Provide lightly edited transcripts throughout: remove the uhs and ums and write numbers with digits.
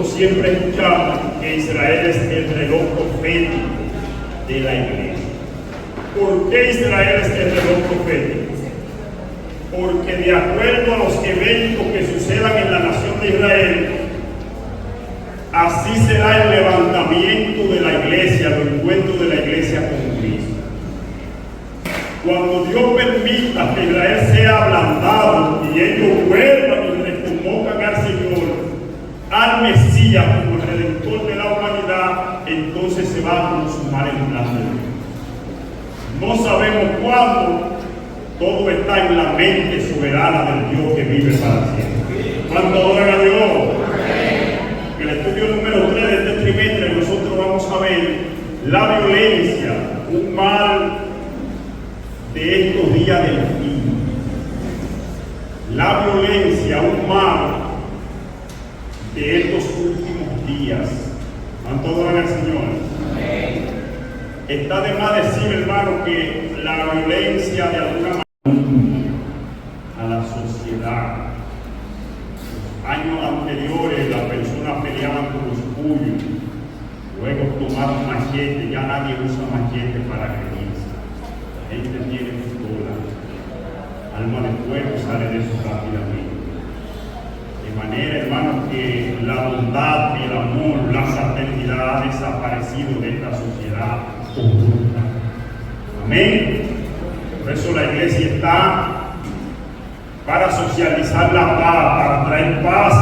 nosotros siempre escuchamos que Israel es el reloj profético de la iglesia. ¿Por qué Israel es el reloj profético? Porque de acuerdo a los eventos que sucedan en la nación de Israel, así será el levantamiento de la iglesia, el encuentro de la iglesia con Cristo. Cuando Dios permita que Israel sea ablandado y ellos vuelvan y reconvocan al Señor, al Mesías como el Redentor de la humanidad, entonces se va a consumar el plan de Dios. No sabemos cuándo, todo está en la mente soberana del Dios que vive para siempre. ¿Cuánto adoran a Dios? En el estudio número 3 de este trimestre nosotros vamos a ver la violencia, un mal de estos días del fin. La violencia, un mal de estos últimos días. ¿Cuánto adoran al Señor? Está de más decir, hermano, que la violencia de alguna manera a la sociedad. Los años anteriores las personas peleaban con los puños, luego tomaron machete, ya nadie usa machete para agredirse. La gente tiene pistola, alma de fuego sale de eso rápidamente. De manera, hermano, que la bondad, el amor, la fraternidad ha desaparecido de esta sociedad corrupta. Amén. Por eso la iglesia está para socializar la paz, para traer paz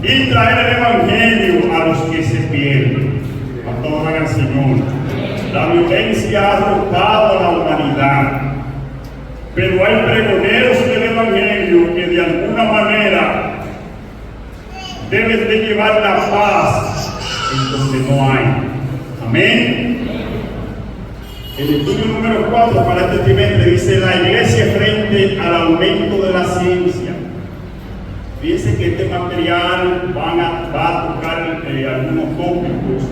y traer el evangelio a los que se pierden. A todos al Señor. La violencia ha arropado a la humanidad, pero hay pregoneros del evangelio que de alguna manera deben de llevar la paz en donde no hay. Amén. El estudio número 4 para este trimestre dice la iglesia frente al aumento de la ciencia. Fíjense que este material va a tocar algunos tópicos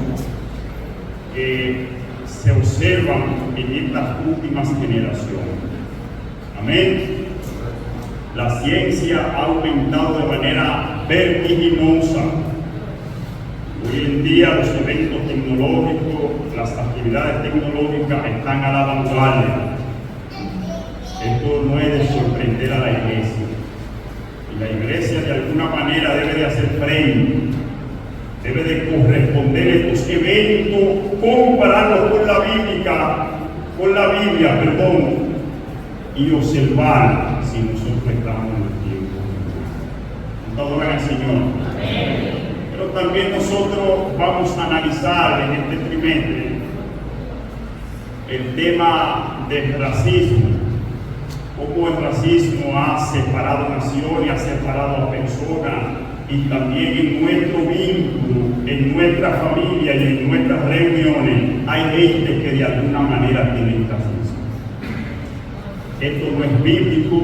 que se observan en estas últimas generaciones. Amén. La ciencia ha aumentado de manera vertiginosa. Hoy en día los eventos tecnológicos, las actividades tecnológicas están a la vanguardia. Esto no es de sorprender a la iglesia. Y la iglesia de alguna manera debe de hacer frente, debe de corresponder estos eventos, compararlos con la Biblia, y observar si nosotros estamos en el tiempo. ¿Cuánto adoran al Señor? Amén. Pero también nosotros vamos a analizar en este trimestre el tema del racismo, cómo el racismo ha separado naciones, ha separado a personas, y también en nuestro vínculo, en nuestra familia y en nuestras reuniones hay gente que de alguna manera tiene racismo. Esto no es bíblico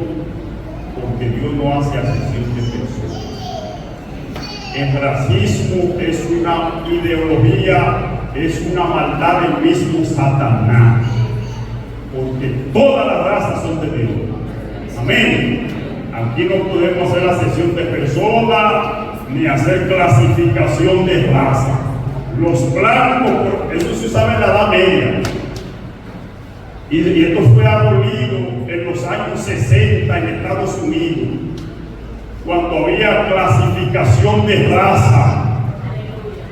porque Dios no hace acepción de personas. El racismo es una ideología, es una maldad del mismo Satanás, porque todas las razas son de Dios. Amén. Aquí no podemos hacer acepción de personas ni hacer clasificación de raza. Los blancos, eso se sabe en la Edad Media, y esto fue abolido en los años 60 en Estados Unidos, cuando había clasificación de raza.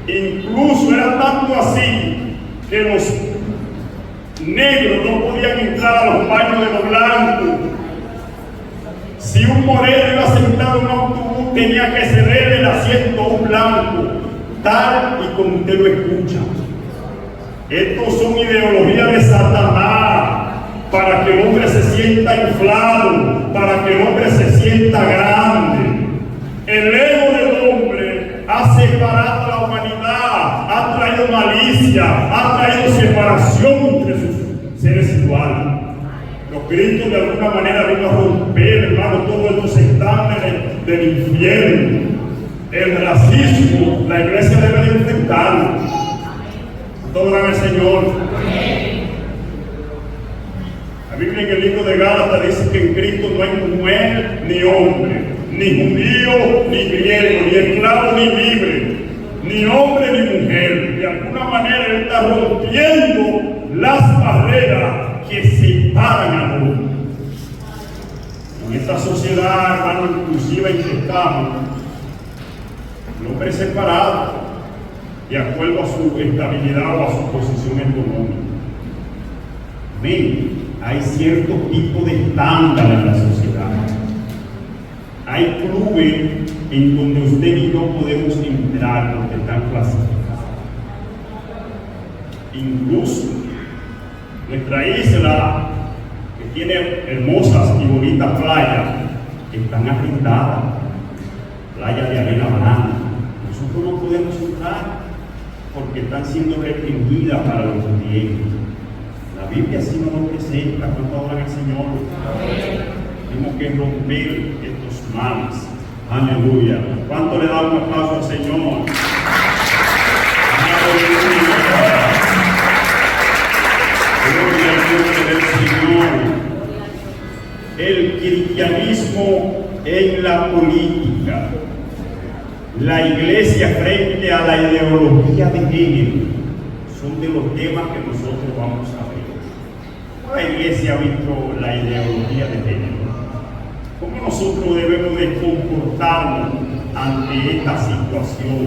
Incluso era tanto así que los negros no podían entrar a los baños de los blancos. Si un moreno iba sentado en un autobús, tenía que cederle el asiento a un blanco, tal y como usted lo escucha. Estos son ideologías de Satanás, para que el hombre se sienta inflado, para que el hombre se sienta grande. El ego del hombre ha separado a la humanidad, ha traído malicia, ha traído separación entre sus seres iguales. Los Cristo de alguna manera vino a romper, hermano, todos estos estándares del infierno. El racismo, la iglesia debe de enfrentarlo. Todo al Señor. La Biblia en el libro de Gálatas dice que en Cristo no hay mujer ni hombre, ni judío ni griego, ni esclavo ni libre. ni hombre ni mujer. De alguna manera Él está rompiendo las barreras que separan al hombre. En esta sociedad, hermano, inclusive en que estamos, el hombre es separado de acuerdo a su estabilidad o a su posición económica. Amén. Hay cierto tipo de estándar en la sociedad. Hay clubes en donde usted y yo podemos entrar porque están clasificados. Incluso nuestra isla, que tiene hermosas y bonitas playas, están arrendadas, playas de arena blanca. Nosotros no podemos entrar porque están siendo restringidas para los clientes. La Biblia así nos lo presenta. ¿Cuánto adoran al Señor? Tenemos que romper estos males. Aleluya. ¿Cuánto le da un aplauso al Señor? Aleluya. Gloria al nombre del Señor. El cristianismo en la política. La iglesia frente a la ideología de género son de los temas que nosotros vamos a ver. La iglesia ha visto la ideología de género. ¿Cómo nosotros debemos de comportarnos ante esta situación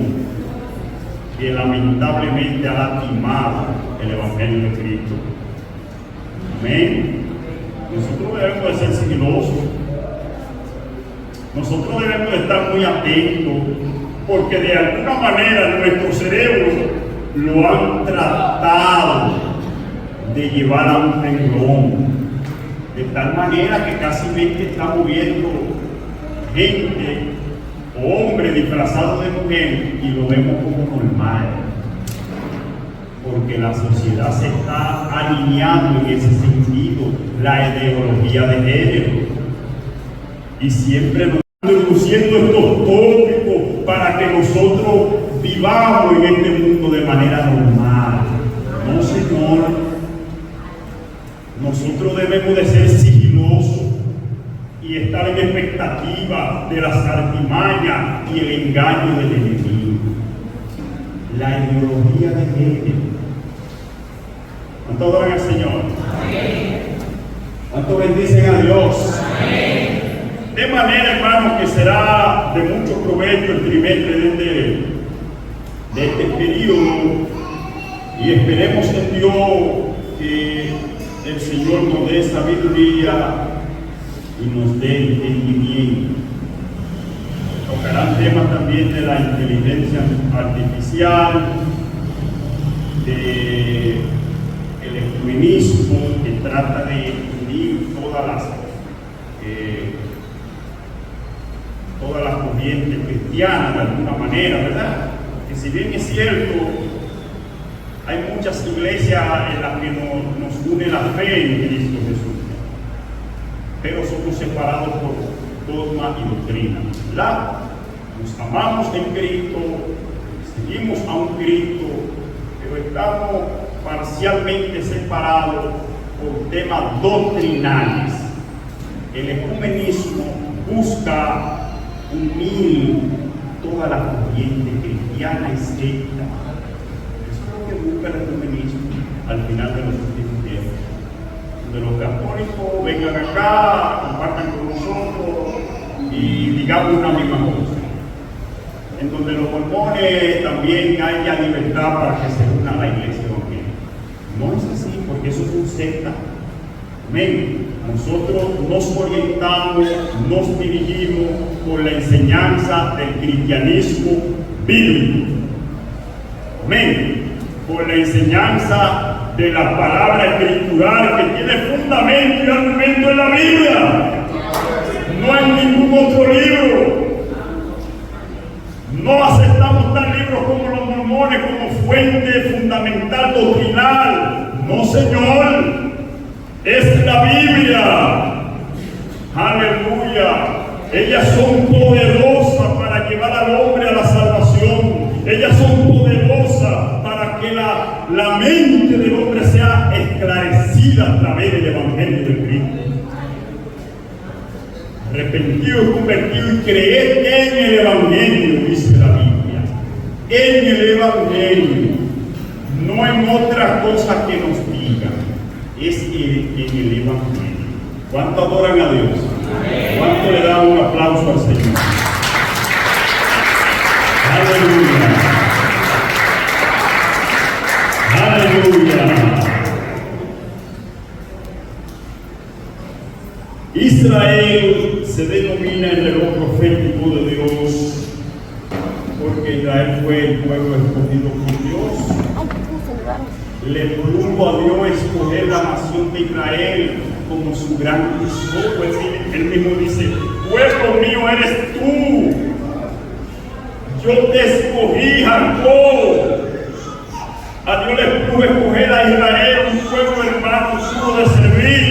que lamentablemente ha lastimado el Evangelio de Cristo? Amén. Nosotros debemos de ser sigilosos. Nosotros debemos de estar muy atentos, porque de alguna manera nuestro cerebro lo han tratado de llevar a un renglón, de tal manera que casi mente está moviendo gente o hombre disfrazado de mujer y lo vemos como normal, porque la sociedad se está alineando en ese sentido, la ideología de género, y siempre nos introduciendo estos tópicos para que nosotros vivamos en este mundo de manera normal. No, Señor. Nosotros debemos de ser sigilosos y estar en expectativa de las artimañas y el engaño del enemigo. La ideología de género. ¿Cuánto adoran al Señor? Amén. ¿Cuánto bendicen a Dios? Amén. De manera, hermanos, que será de mucho provecho el trimestre de este periodo, y esperemos en Dios que el Señor nos dé sabiduría y nos dé entendimiento. Tocarán temas también de la inteligencia artificial, de el ecumenismo, que trata de unir todas las corrientes cristianas de alguna manera, ¿verdad? Que si bien es cierto, hay muchas iglesias en las que nos une la fe en Cristo Jesús, pero somos separados por dogma y doctrina, ¿verdad? Nos amamos en Cristo, seguimos a un Cristo, pero estamos parcialmente separados por temas doctrinales. El ecumenismo busca unir toda la corriente cristiana y secta. Eso es lo que busca el ecumenismo al final de los últimos tiempos. Donde los católicos vengan acá, compartan con nosotros y digamos una misma cosa. En donde los mormones también haya libertad para que se una a la iglesia evangélica. No es así, porque eso es un secta. Amén. Nosotros nos orientamos, nos dirigimos por la enseñanza del cristianismo bíblico. Amén. Por la enseñanza de la palabra escritural que tiene fundamento y argumento en la Biblia, no en ningún otro libro. No aceptamos tal libros como los mormones como fuente fundamental doctrinal. No, Señor. Es la Biblia. Aleluya. Ellas son poderosas para llevar al hombre a la salvación. Ellas son poderosas para que la mente del hombre sea esclarecida a través del Evangelio de Cristo. Arrepentido y convertido y creer en el Evangelio, dice la Biblia. en el Evangelio, no en otra cosa que nos diga, es en el Evangelio. ¿Cuánto adoran a Dios? ¿Cuánto le dan un aplauso al Señor? Aleluya. Aleluya. Israel se denomina el reloj profético de Dios porque Israel fue el pueblo escogido por Dios. Le plugo a Dios escoger la nación de Israel como su gran tesoro. Él mismo dice: pueblo mío eres tú, yo te escogí, Jacob. A Dios le plugo escoger a Israel, un pueblo hermano suyo de servir,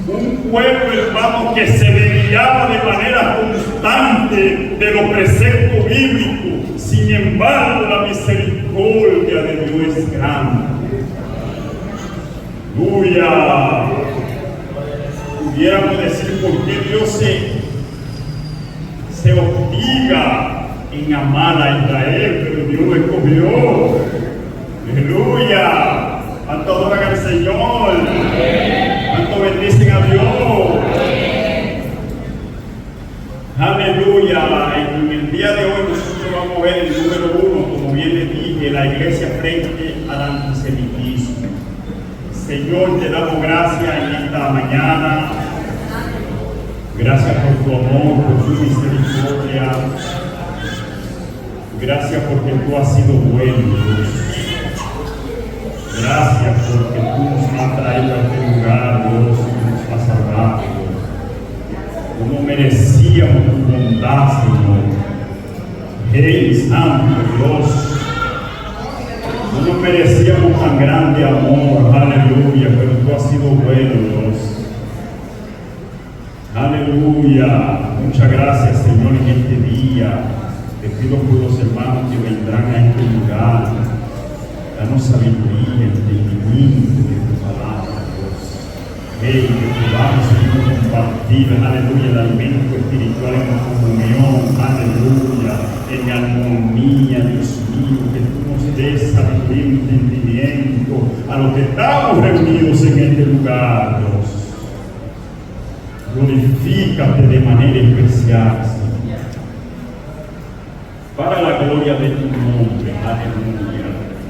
un pueblo hermano que se desviaba de manera constante de los preceptos bíblicos. Sin embargo, la misericordia de Dios es grande. Aleluya. Pudiéramos decir por qué Dios se obliga en amar a Israel, pero Dios lo escogió. Aleluya. ¿Cuánto adoran al Señor? ¿Cuánto bendicen a Dios? Aleluya. En el día de hoy nosotros vamos a ver el número 1, como bien les dije, la iglesia frente al antisemitismo. Señor, te damos gracias en esta mañana. Gracias por tu amor, por tu misericordia. Gracias porque tú has sido bueno, Dios. Gracias porque tú nos has traído a este lugar, Dios, y nos has salvado, Dios. No merecíamos tu bondad, Señor. Hey, santo Dios. No merecíamos tan grande amor, aleluya, pero tú has sido bueno, Dios. Aleluya. Muchas gracias, Señor, en este día. Te pido por los hermanos que vendrán a este lugar. Danos sabiduría, entendimiento de tu palabra, Dios. Hey, que podamos, Señor, compartir, aleluya, el alimento espiritual en comunión, aleluya, en armonía, Dios mío, que tú nos des sabiduría y entendimiento a los que estamos reunidos en este lugar, Dios. Glorifícate de manera especial, Señor, para la gloria de tu nombre, aleluya.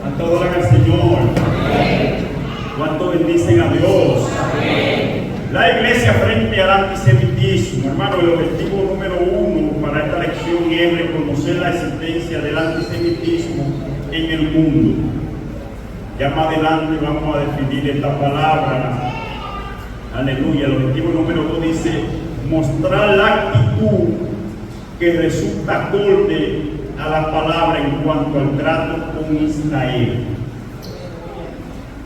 ¿Cuánto adoran al Señor? ¿Cuánto bendicen a Dios? La iglesia frente al antisemitismo, hermano, el objetivo número 1 para esta lección es reconocer la existencia del antisemitismo en el mundo. Ya más adelante vamos a definir esta palabra. Aleluya. El objetivo número 2 dice mostrar la actitud que resulta acorde a la palabra en cuanto al trato con Israel.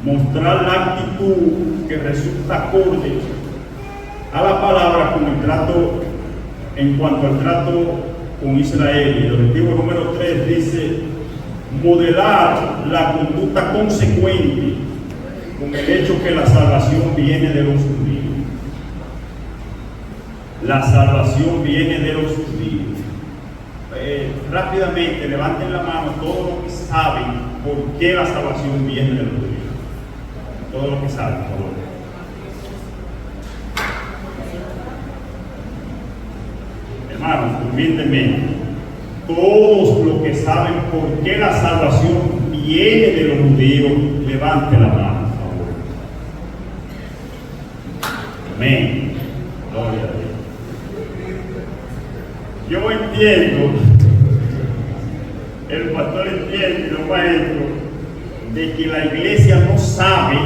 Mostrar la actitud que resulta acorde a la palabra con el trato en cuanto al trato con Israel. Y el objetivo número 3 dice modelar la conducta consecuente con el hecho que la salvación viene de los judíos. La salvación viene de los judíos. Rápidamente, levanten la mano todos los que saben por qué la salvación viene de los judíos. Todos los que saben, por favor. Hermanos, humildemente, todos los que saben por qué la salvación viene de los judíos, levanten la mano. Amén. Gloria a Dios. Yo entiendo, el pastor entiende, los maestros, de que la iglesia no sabe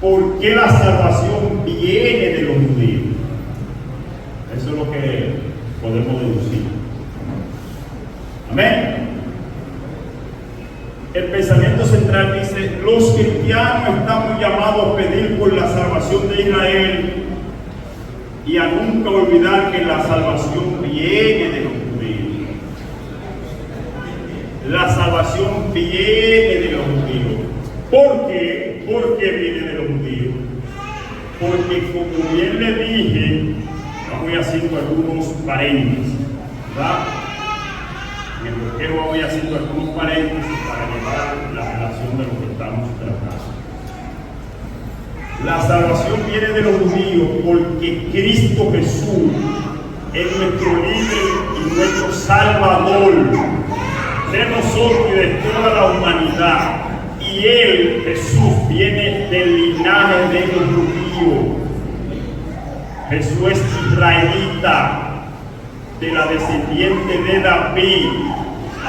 por qué la salvación viene de los judíos. Eso es lo que podemos deducir. Amén. El pensamiento central dice: los cristianos estamos llamados a pedir por la salvación de Israel y a nunca olvidar que la salvación viene de los judíos. La salvación viene de los judíos. ¿Por qué? ¿Por qué viene de los judíos? Porque, como bien le dije, voy haciendo algunos paréntesis, ¿verdad? En el bloqueo voy haciendo algunos paréntesis para llevar la relación de lo que estamos tratando. La salvación viene de los judíos porque Cristo Jesús es nuestro líder y nuestro salvador de nosotros y de toda la humanidad. Y Él, Jesús, viene del linaje de los judíos. Jesús es israelita, de la descendiente de David.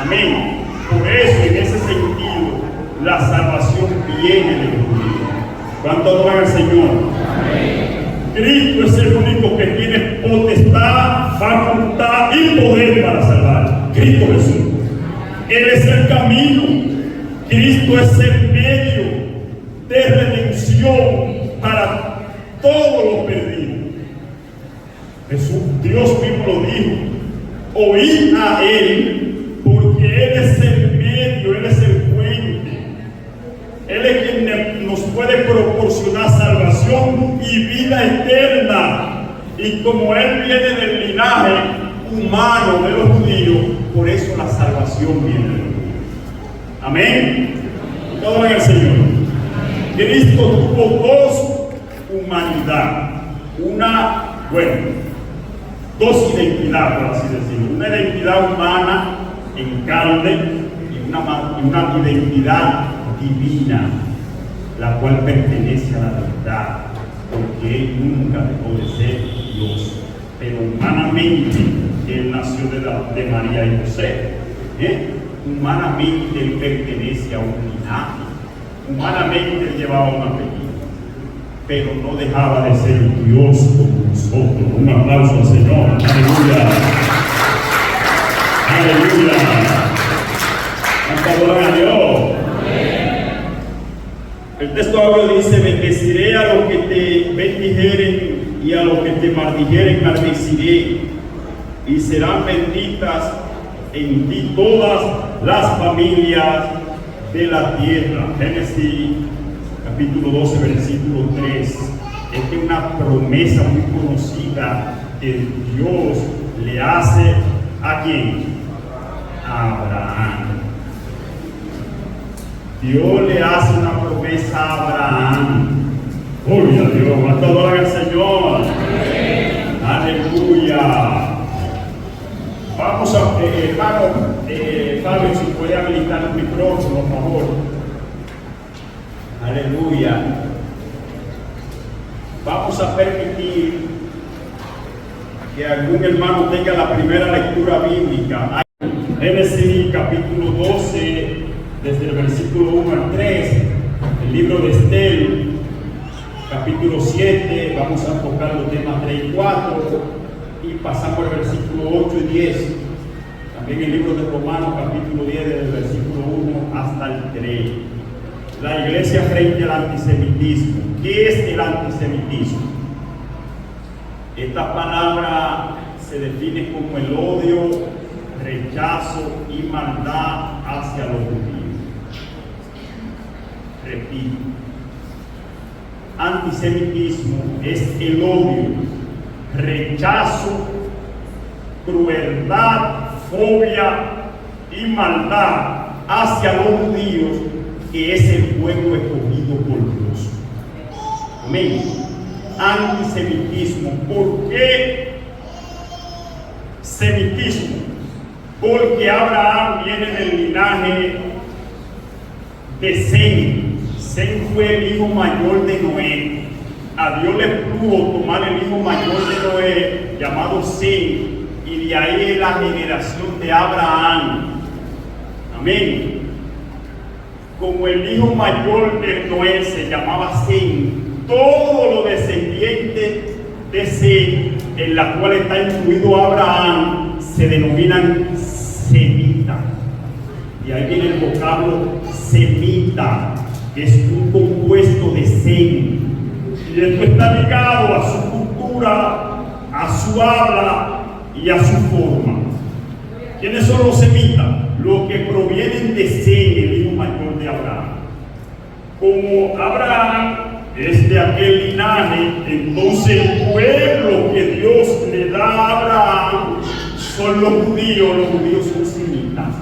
Amén. Por eso, en ese sentido, la salvación viene de los judíos. ¿Cuánto adoran al Señor? Amén. Cristo es el único que tiene potestad, facultad y poder para salvar. Cristo Jesús. Él es el camino. Cristo es el medio de redención para todos los perdidos. Jesús, Dios mismo lo dijo: oíd a Él, porque Él es el medio, Él es el puente. Él es quien nos puede proporcionar salvación y vida eterna. Y como Él viene del linaje humano de los judíos, por eso la salvación viene de los judíos. Amén. Todo en el Señor. Cristo tuvo dos humanidad. Dos identidades, por así decirlo. Una identidad humana en carne y una identidad divina, la cual pertenece a la verdad, porque Él nunca dejó de ser Dios. Pero humanamente Él nació de María y José. Humanamente Él pertenece a un linaje. Humanamente Él llevaba un apellido, pero no dejaba de ser Dios como nosotros. Un aplauso al Señor. Aleluya. Aleluya. ¿Cuánto adoran a Dios? El texto habla dice: bendeciré a los que te bendijeren y a los que te maldijeren maldeciré, y serán benditas en ti todas las familias de la tierra. Génesis capítulo 12, versículo 3. Esta es una promesa muy conocida que Dios le hace ¿a quién? A Abraham. Dios le hace una promesa a Abraham. Gloria a Dios. ¿Cuánto adoran al Señor? Aleluya. Vamos a, hermano Fabio, si puede habilitar el micrófono, por favor. Aleluya. Vamos a permitir que algún hermano tenga la primera lectura bíblica. Génesis capítulo 12, desde el versículo 1 al 3, el libro de Estel, capítulo 7, vamos a tocar los temas 3 y 4. Y pasamos al versículo 8 y 10. También el libro de Romanos, capítulo 10, desde el versículo 1 hasta el 3. La iglesia frente al antisemitismo. ¿Qué es el antisemitismo? Esta palabra se define como el odio, rechazo y maldad hacia los judíos. Repito. Antisemitismo es el odio, rechazo, crueldad, fobia y maldad hacia los judíos, que es el pueblo escogido por Dios. Amén. Antisemitismo. ¿Por qué semitismo? Porque Abraham viene del linaje de Sem. Sem fue el hijo mayor de Noé. A Dios le pudo tomar el hijo mayor de Noé, llamado Sem, y de ahí es la generación de Abraham. Amén. Como el hijo mayor de Noé se llamaba Sem, todos los descendientes de Sem, en la cual está incluido Abraham, se denominan semitas. Y ahí viene el vocablo semita, que es un compuesto de Sem. Y esto está ligado a su cultura, a su habla y a su forma. ¿Quiénes son los semitas? Los que provienen de Sem, el hijo mayor de Abraham. Como Abraham es de aquel linaje, entonces el pueblo que Dios le da a Abraham son los judíos son semitas.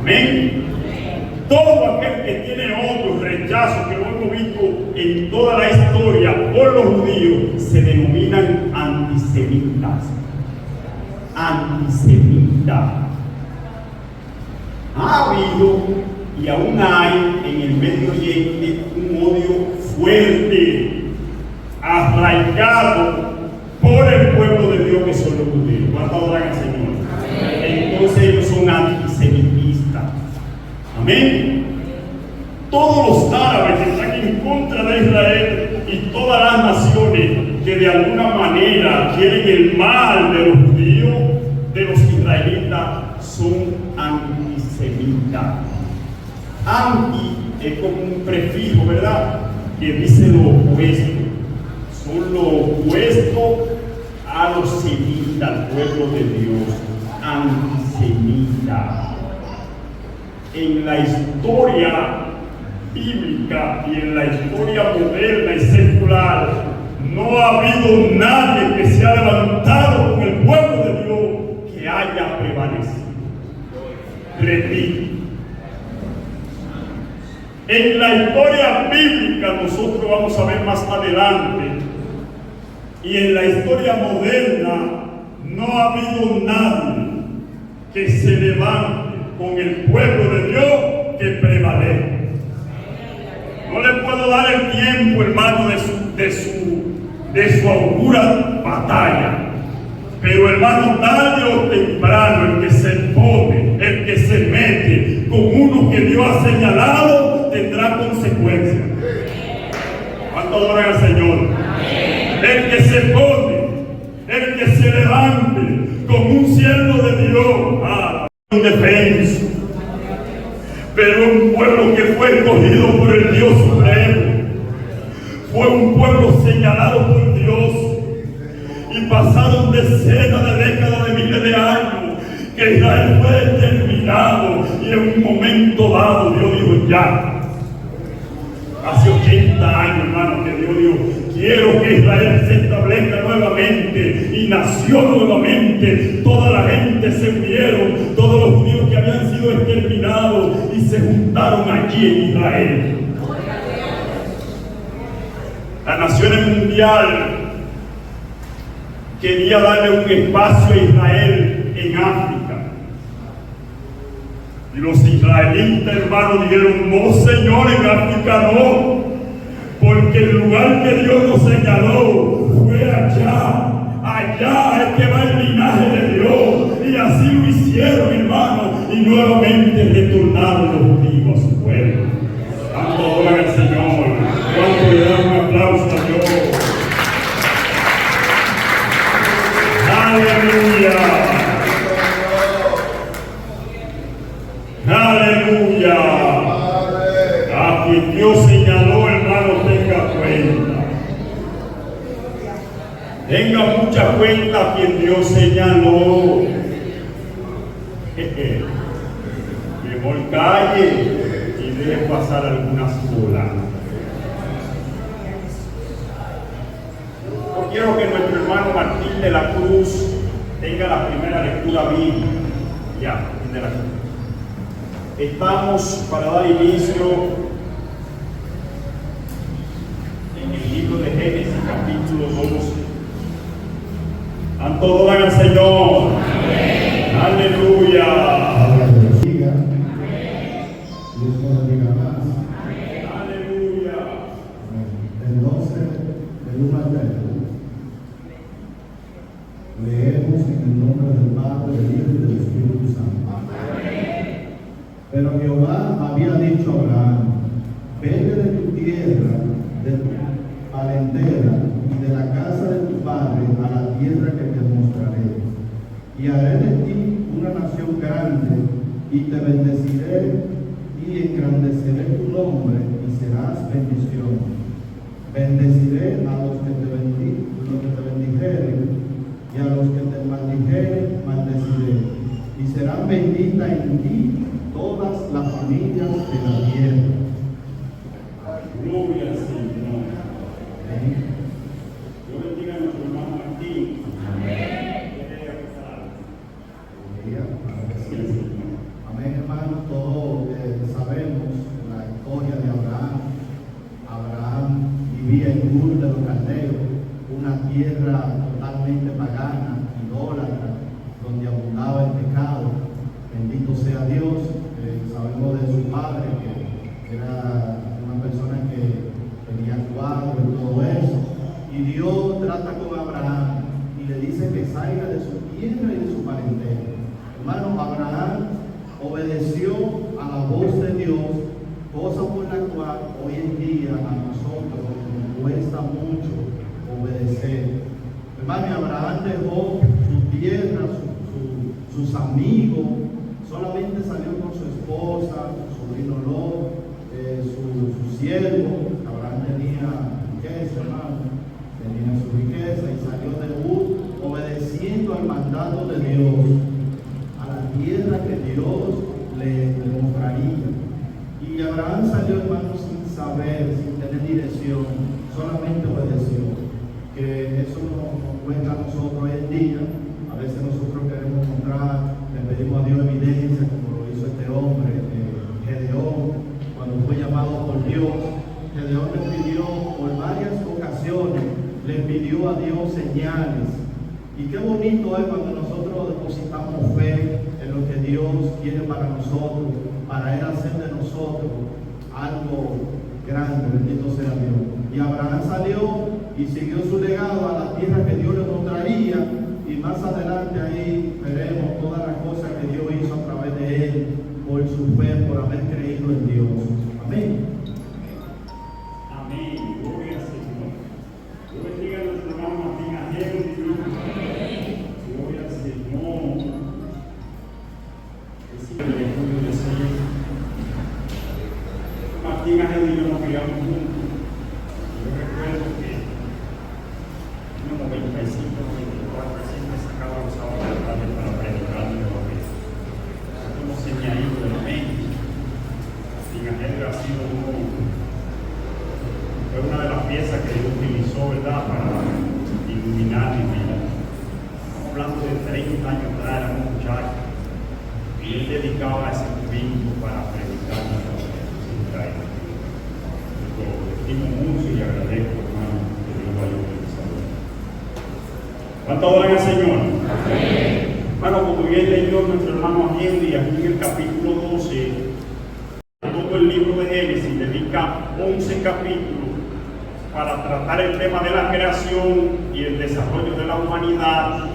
Amén. Todo aquel que tiene odio, rechazo, que lo hemos visto en toda la historia por los judíos, se denominan antisemitas. Antisemitas. Ha habido y aún hay en el Medio Oriente un odio fuerte, arraigado por el pueblo de Dios que son los judíos. ¿Cuánto adoran al Señor? Entonces ellos son antisemitistas. Amén. Todos los árabes que están en contra de Israel y todas las naciones que de alguna manera quieren el mal de los judíos, de los israelitas, son antisemitas. Anti es como un prefijo, ¿verdad? Que dice lo opuesto. Son lo opuesto a los semitas, al pueblo de Dios. Antisemitas. En la historia bíblica y en la historia moderna y secular, no ha habido nadie que se ha levantado con el pueblo de Dios que haya prevalecido. Repito, en la historia bíblica nosotros vamos a ver más adelante, y en la historia moderna no ha habido nadie que se levante con el pueblo de Dios que prevalezca. No le puedo dar el tiempo, hermano, de su augura batalla. Pero, hermano, tarde o temprano, el que se pone, el que se mete con uno que Dios ha señalado, tendrá consecuencias. ¿Cuánto adoran al Señor? El que se pone, el que se levante con un siervo de Dios, un defensa. Pero un pueblo que fue escogido por el Dios supremo, fue un pueblo señalado por Dios, y pasaron decenas de décadas, de miles de años, que Israel fue determinado, y en un momento dado Dios dijo ya. Hace 80 años, hermano, que Dios dijo, quiero que Israel se establezca nuevamente, y nació nuevamente. Toda la gente se unieron, todos los judíos que habían sido exterminados, y se juntaron allí en Israel. La nación mundial quería darle un espacio a Israel en África. Y los israelitas, hermanos, dijeron, no, Señor, en África no, porque el lugar que Dios nos señaló fue allá. Allá es que va el linaje de Dios. Y así lo hicieron, hermano, y nuevamente retornaron los judíos a su pueblo. ¿Cuánto adoran al Señor? ¿Cuánto le dan un aplauso a Dios? ¡Aleluya! ¡Aleluya! A quien Dios señaló, hermano, tenga cuenta. Tenga mucha cuenta a quien Dios señaló. Mejor calle y deje pasar algunas olas. Yo quiero que nuestro hermano Martín de la Cruz tenga la primera lectura bíblica. Ya, Martín de la Cruz. Estamos para dar inicio en el libro de Génesis, capítulo 12. Santo adoran al Señor. Amén. Aleluya. Aleluya. El 12 del 1 al 3. Leemos en el nombre del Padre, del Hijo y del Espíritu Santo. Pero Jehová había dicho a Abraham, vete de tu tierra, de tu parentela y de la casa de tu padre a la tierra que te mostraré. Y haré de ti una nación grande, y te bendeciré y engrandeceré tu nombre, y serás bendición. Bendeciré a los que te bendijeren, y a los que te maldijeren, maldeciré. Y serán benditas en ti todas las familias de la tierra. Gloria al Señor. Amén. Dios bendiga a nuestro hermano Martín. Amén, hermano. Todos tierra totalmente pagana, idólatra, donde abundaba el pecado. Bendito sea Dios. Sabemos de su padre que era una persona que tenía cuadro y todo eso. Y Dios trata con Abraham y le dice que salga de su tierra y de su parentela. Hermano, Abraham obedeció a la voz de Dios, cosa por la cual hoy en día a nosotros nos cuesta mucho obedecer. Hermano, Abraham dejó su tierra, sus amigos, solamente salió con su esposa, su sobrino Lot, su siervo. Abraham tenía riqueza, hermano, tenía su riqueza y salió de Ur obedeciendo al mandato de Dios, a la tierra que Dios le mostraría. Y Abraham salió, hermano, sin saber, sin tener dirección, solamente obedeció. Que eso nos cuesta a nosotros hoy en día. A veces nosotros queremos mostrar, le pedimos a Dios evidencia, como lo hizo este hombre, Gedeón, cuando fue llamado por Dios. Gedeón le pidió por varias ocasiones, le pidió a Dios señales. Y qué bonito es cuando nosotros depositamos fe en lo que Dios quiere para nosotros, para Él hacer de nosotros algo grande. Bendito sea Dios. Y Abraham salió y siguió su legado a la tierra que Dios le mostraría. Y más adelante ahí veremos todas las cosas que Dios hizo a través de él, por su fe, por haber creído en Dios. Amén. Amén. Gloria al Señor. Dios bendiga a nuestro hermano Martín Agel. Gloria al Señor. Martín Agel y yo nos criamos juntos. Yo recuerdo que en los 95, 94, siempre sacaba los sábados de la tarde para predicar en la iglesia. Nosotros nos señalamos de la mente. Martín Agel ha sido fue una de las piezas que Dios utilizó, ¿verdad?, para iluminar mi vida. Estamos hablando de 30 años atrás, era un muchacho, y él dedicaba ese domingo para predicar en la iglesia. Lo estimo mucho y agradezco, hermano, que Dios vaya a utilizarlo. ¿Cuánto adoran al Señor? Amén. Bueno, como bien leyó nuestro hermano Henry, aquí en el capítulo 12, todo el libro de Génesis dedica 11 capítulos para tratar el tema de la creación y el desarrollo de la humanidad,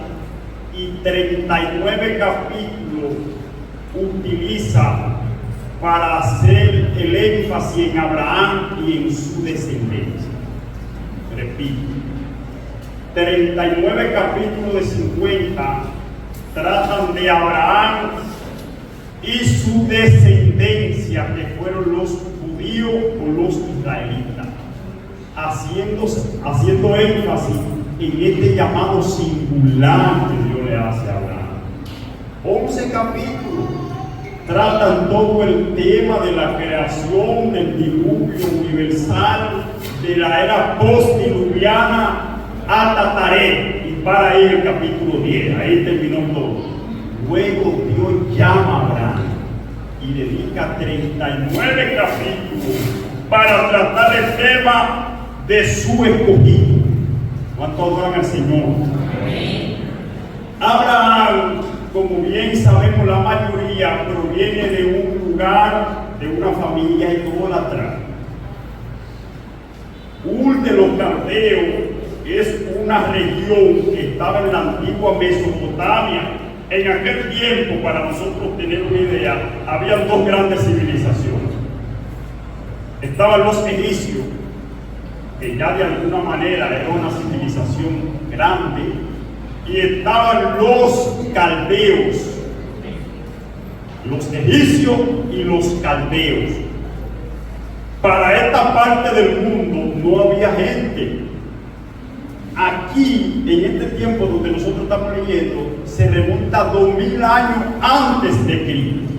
y 39 capítulos utiliza para hacer el énfasis en Abraham y en su descendencia. Repito, 39 capítulos de 50 tratan de Abraham y su descendencia, que fueron los judíos o los israelitas, haciendo énfasis en este llamado singular que Dios le hace a Abraham. 11 capítulos tratan todo el tema de la creación, del diluvio universal, de la era postdiluviana hasta Taré, y para ahí el capítulo 10, ahí terminó todo. Luego Dios llama a Abraham y dedica 39 capítulos para tratar el tema de su escogido. ¿Cuánto adoran al Señor? Abraham, como bien sabemos la mayoría, proviene de un lugar, de una familia idólatra. Ur de los Caldeos es una región que estaba en la antigua Mesopotamia. En aquel tiempo, para nosotros tener una idea, había dos grandes civilizaciones. Estaban los egipcios, que ya de alguna manera era una civilización grande, y estaban los caldeos, los egipcios y los caldeos. Para esta parte del mundo no había gente. Aquí, en este tiempo donde nosotros estamos leyendo, se remonta 2000 años antes de Cristo.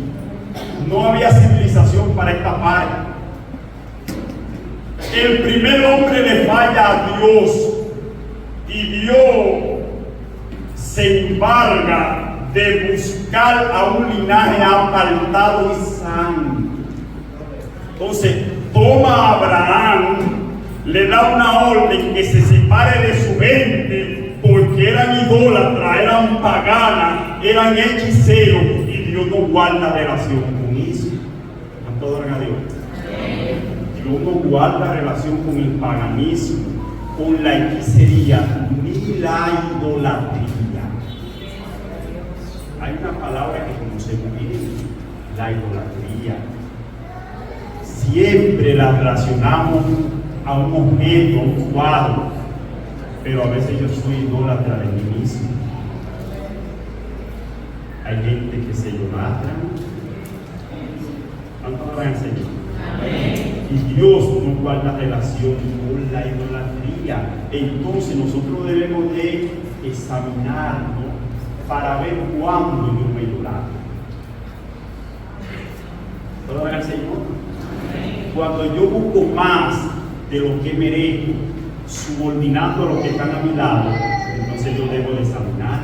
No había civilización para esta parte. El primer hombre le falla a Dios y Dios se encarga de buscar a un linaje apartado y santo. Entonces toma a Abraham, le da una orden que se separe separe de su gente, porque eran idólatras, eran paganas, eran hechiceros, y Dios no guarda relación con eso. ¿Cuánto adoran a Dios? Dios no guarda relación con el paganismo, con la hechicería, ni la idolatría. Hay una palabra que conocemos bien, la idolatría. Siempre la relacionamos a un objeto, a un cuadro, pero a veces yo soy idólatra de mí mismo. Hay gente que se idolatra. ¿Cuánto van a enseñar? Y Dios no guarda relación con la idolatría. Entonces nosotros debemos de examinarnos para ver cuándo yo me idolatro. ¿Todo va al Señor? Cuando yo busco más de lo que merezco, subordinando a los que están a mi lado, entonces yo debo de examinar.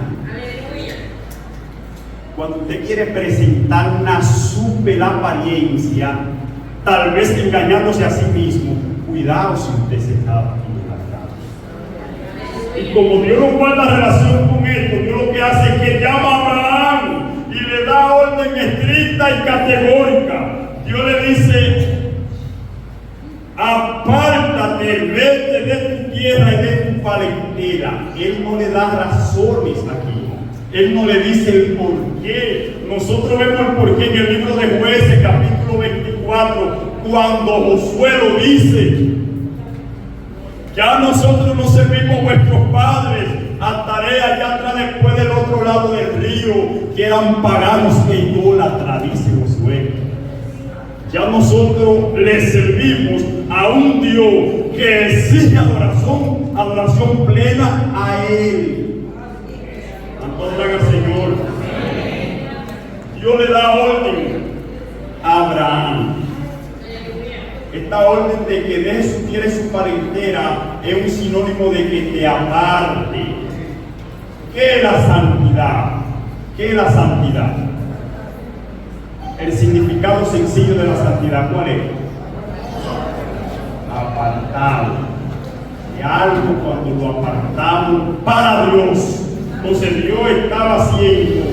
Cuando usted quiere presentar una super apariencia, tal vez engañándose a sí mismo, cuidado si usted se está idolatrando. Y como Dios no guarda relación con esto, Dios lo que hace es que llama a Abraham y le da orden estricta y categórica. Dios le dice: apártate, vete de tu tierra y de tu parentela. Él no le da razones aquí. Él no le dice el por qué. Nosotros vemos el por qué en el libro de Jueces, capítulo 24, cuando Josué lo dice: ya nosotros no servimos a vuestros padres, estaré allá atrás después del otro lado del río, que eran paganos e idólatras, dice Josué. Ya nosotros le servimos a un Dios que exige adoración plena a Él. Adoran al Señor. Dios le da orden a Abraham. Esta orden de que deje su tierra y su parentela es un sinónimo de que te aparte. ¿Qué es la santidad? ¿Qué es la santidad? El significado sencillo de la santidad, ¿cuál es? Apartado. De algo cuando lo apartamos para Dios. Entonces Dios estaba haciendo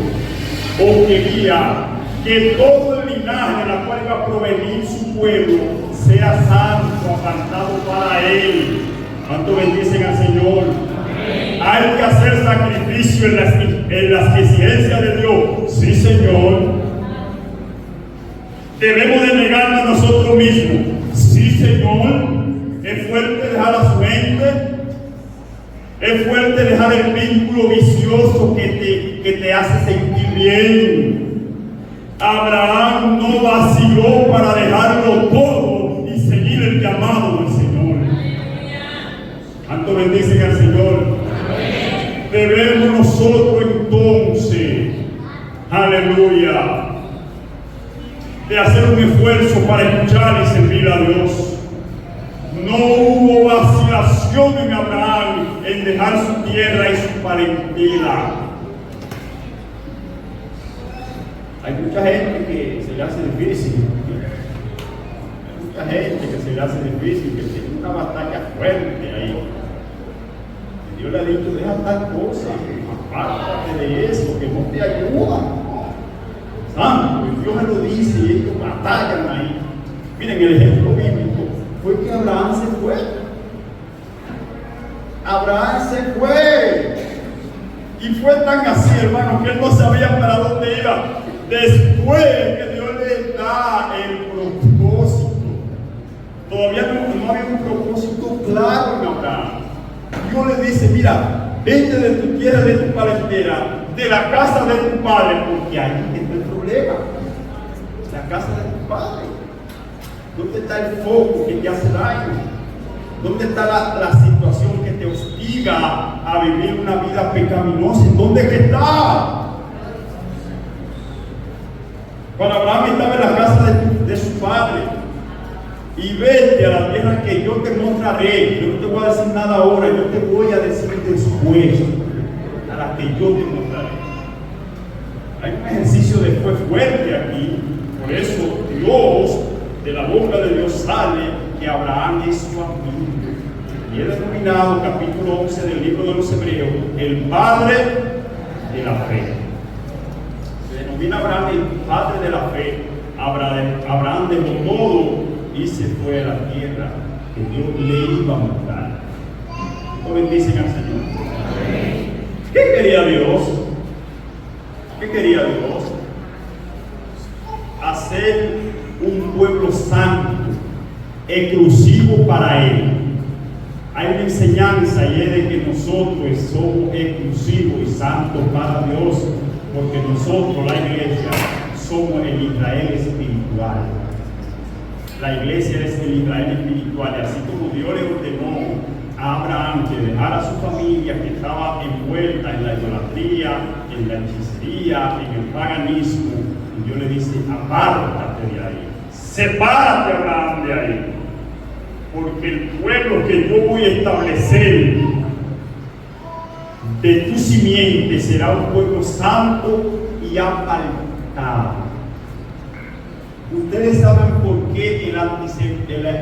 o quería que todo el linaje de la cual iba a provenir su pueblo sea santo, apartado para Él. ¿Cuánto bendicen al Señor? Hay que hacer sacrificio en las exigencias de Dios. Sí, Señor. Debemos de negarnos a nosotros mismos. Sí, Señor. Es fuerte dejar a su mente. Es fuerte dejar el vínculo vicioso que te hace sentir bien. Abraham no vaciló para dejarlo todo y seguir el llamado del Señor. ¿Cuánto bendicen al Señor? Debemos nosotros entonces, aleluya, de hacer un esfuerzo para escuchar y servir a Dios. No hubo vacilación en Abraham en dejar su tierra y su parentela. Hay mucha gente que se le hace difícil. Hay mucha gente que se le hace difícil, que tiene una batalla fuerte ahí. Y Dios le ha dicho: deja tal cosa, apártate de eso, que no te ayuda. Santo, y Dios me lo dice y ellos batallan ahí. Miren, el ejemplo bíblico fue que Abraham se fue. Abraham se fue. Y fue tan así, hermano, que él no sabía para dónde iba. Después que Dios le da el propósito, todavía no había un propósito claro en Abraham. Dios le dice: mira, vete de tu tierra, de tu parentela, de la casa de tu padre, porque ahí está el problema. La casa de tu padre. ¿Dónde está el foco que te hace daño? ¿Dónde está la situación que te hostiga a vivir una vida pecaminosa? ¿En dónde es que está? Cuando Abraham estaba en la casa de su padre, y vete a la tierra que yo te mostraré. Yo no te voy a decir nada ahora, yo te voy a decir después, a la que yo te mostraré. Hay un ejercicio de fe fuerte aquí. Por eso Dios, de la boca de Dios sale que Abraham es su amigo. y es denominado, capítulo 11 del libro de los Hebreos, el padre de la fe. Se denomina Abraham el padre de la fe. Abraham dejó todo y se fue a la tierra que Dios le iba a mostrar. ¿Cómo bendicen al Señor? ¿Qué quería Dios? ¿Qué quería Dios? Hacer un pueblo santo, exclusivo para Él. Hay una enseñanza y es de que nosotros somos exclusivos y santos para Dios, porque nosotros, la iglesia, somos el Israel espiritual. La iglesia es el Israel espiritual, y así como Dios le ordenó a Abraham que dejara a su familia que estaba envuelta en la idolatría, en la hechicería, en el paganismo, y Dios le dice: apártate de ahí, sepárate, Abraham, de ahí, porque el pueblo que yo voy a establecer de tu simiente será un pueblo santo y apartado. Ustedes saben por qué el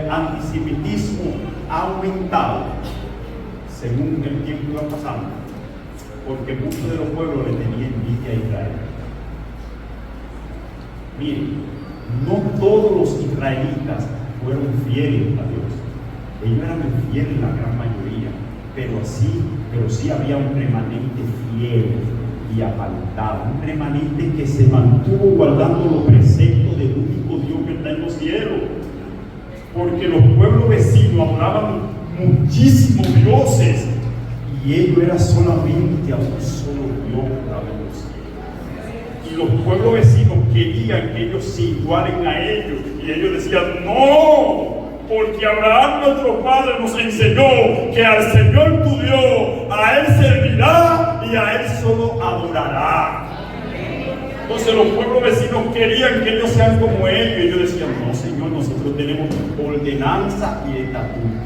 antisemitismo ha aumentado según el tiempo que va pasando, porque muchos de los pueblos le tenían envidia a Israel. Miren, no todos los israelitas fueron fieles a Dios. Ellos eran infieles la gran mayoría, pero sí había un remanente fiel y apartado, un remanente que se mantuvo guardando los preceptos del único Dios que está en los cielos, porque los pueblos vecinos adoraban muchísimos dioses y ellos eran solamente a un solo Dios que estaba en los cielos. Y los pueblos vecinos querían que ellos se igualen a ellos, y ellos decían: no, porque Abraham nuestro padre nos enseñó que al Señor tu Dios, a Él servirá y a Él solo adorará. Entonces los pueblos vecinos querían que ellos sean como ellos, y ellos decían: no, Señor, nosotros tenemos ordenanza y estatuto.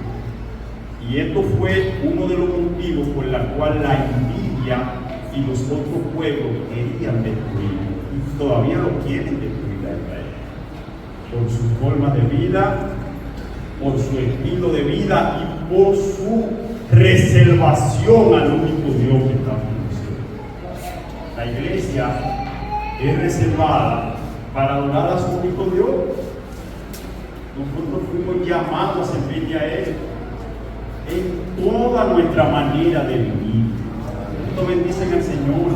Y esto fue uno de los motivos por el cual la envidia y los otros pueblos querían destruir, y todavía lo quieren destruir a Israel, por su forma de vida, por su estilo de vida y por su reservación al único Dios que está en los cielos. La iglesia es reservada para adorar a su único Dios. Nosotros fuimos llamados a servirle a Él en toda nuestra manera de vivir. Esto bendicen al Señor.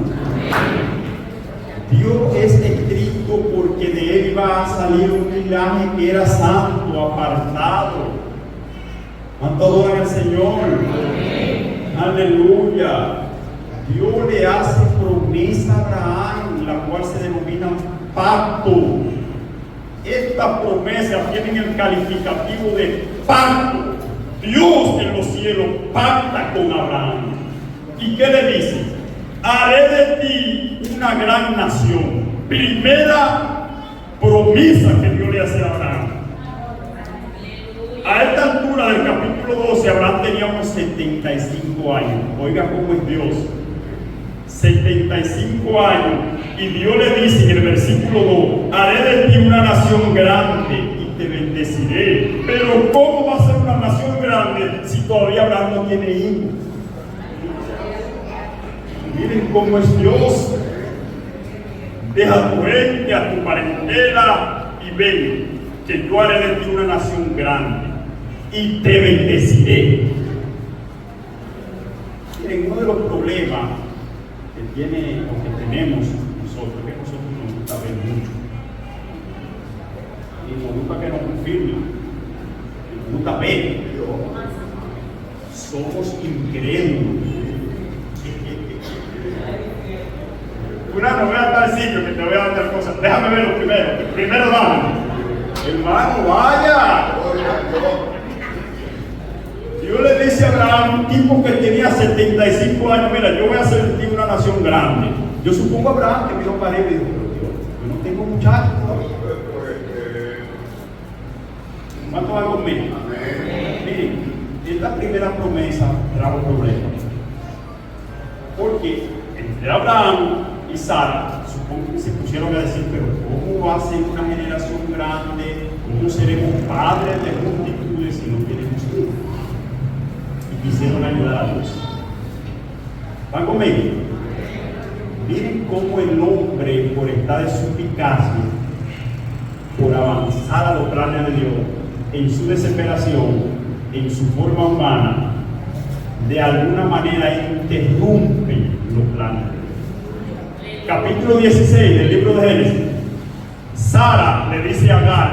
Dios es estricto porque de Él iba a salir un linaje que era santo, apartado. ¿Cuánto adoran al Señor? Aleluya. Dios le hace promesa a Abraham, la cual se denomina pacto. Estas promesas tienen el calificativo de pacto. Dios en los cielos pacta con Abraham. ¿Y qué le dice? Haré de ti una gran nación. Primera promesa que Dios le hace a Abraham. A esta altura del capítulo 12, Abraham tenía unos 75 años. Oiga cómo es Dios. 75 años. Y Dios le dice en el versículo 2: haré de ti una nación grande y te bendeciré. Pero ¿cómo va a ser una nación grande si todavía Abraham no tiene hijos? Miren cómo es Dios. Deja tu gente, a tu parentela, y ven, que yo haré de ti una nación grande y te bendeciré. Miren, uno de los problemas que tiene o que tenemos nosotros, que nosotros nos gusta ver mucho, y nos gusta que nos confirmen, y nos gusta ver, somos incrédulos. No voy a dar sitio, que te voy a dar cosas. Déjame verlo primero. Primero dame. Hermano, vaya. Dios le dice a Abraham, un tipo que tenía 75 años: mira, yo voy a hacer de ti una nación grande. Yo supongo a Abraham que miró para él y dijo: pero Dios, yo no tengo muchachos. ¿Cuánto va conmigo? Miren, esta primera promesa trajo problemas. Porque entre Abraham y Sara, supongo que se pusieron a decir: pero ¿cómo va a ser una generación grande? ¿Cómo seremos padres de multitudes si no tenemos hijos? quisieron ayudar a Dios. ¿Van conmigo? Miren cómo el hombre, por estar en suspicacia, por avanzar a los planes de Dios, en su desesperación, en su forma humana, de alguna manera interrumpe los planes de Dios. Capítulo 16 del libro de Génesis. Sara le dice a Agar,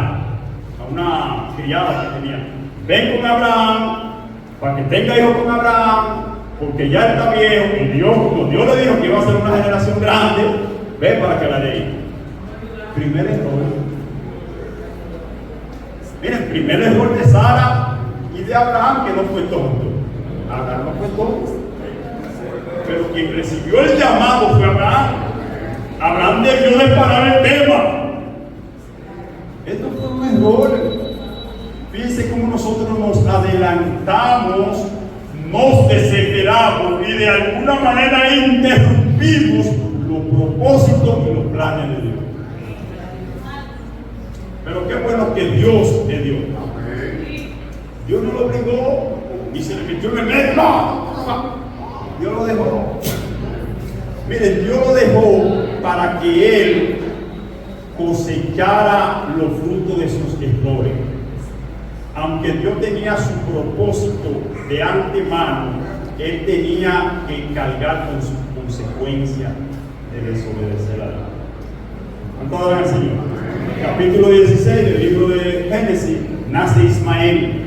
a una criada que tenía: ven con Abraham para que tenga hijos con Abraham, porque ya está viejo y Dios, como Dios le dijo que iba a ser una generación grande, ven para que la dé. Primer error. Miren, primer error de Sara y de Abraham, que no fue tonto. Abraham no fue tonto, pero quien recibió el llamado fue Abraham. Abraham debió de parar el tema. Esto fue un error. Fíjense cómo nosotros nos adelantamos, nos desesperamos y de alguna manera interrumpimos los propósitos y los planes de Dios. Pero qué bueno que Dios te dio. Dios no lo obligó y se le metió en el medio. Dios lo dejó. Miren, Dios lo dejó para que él cosechara los frutos de sus errores. Aunque Dios tenía su propósito de antemano, él tenía que cargar con sus consecuencias de desobedecer a Dios. ¿Cuánto adoran al Señor? Capítulo 16 del libro de Génesis, nace Ismael,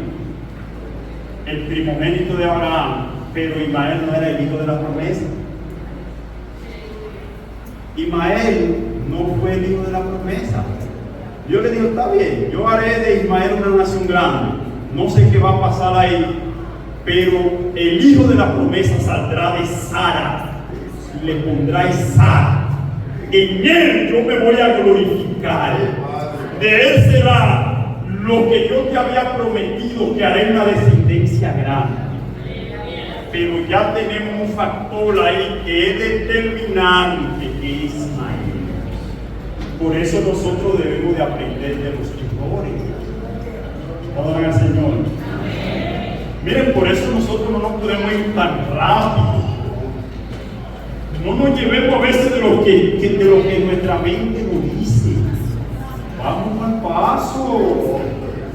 el primogénito de Abraham, pero Ismael no era el hijo de la promesa. Ismael no fue el hijo de la promesa. Dios le dijo: está bien, yo haré de Ismael una nación grande, no sé qué va a pasar ahí, pero el hijo de la promesa saldrá de Sara, le pondrá Isaac, en él yo me voy a glorificar, de él será lo que yo te había prometido, que haré una descendencia grande. Pero ya tenemos un factor ahí que es determinante, que es Ismael. Por eso nosotros debemos de aprender de los errores. Adoren al Señor. Miren, por eso nosotros no nos podemos ir tan rápido. No nos llevemos a veces de lo que nuestra mente nos dice. Vamos al paso.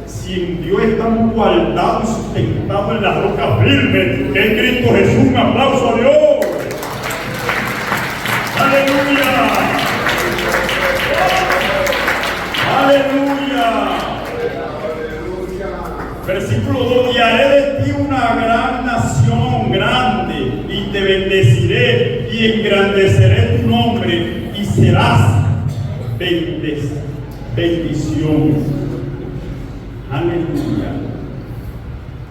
Si en Dios estamos guardados y sustentados en la roca firme, que es Cristo Jesús, un aplauso a Dios. ¡Aleluya! ¡Aleluya! Versículo 2: y haré de ti una gran nación, grande, y te bendeciré y engrandeceré tu nombre, y serás bendición. Aleluya.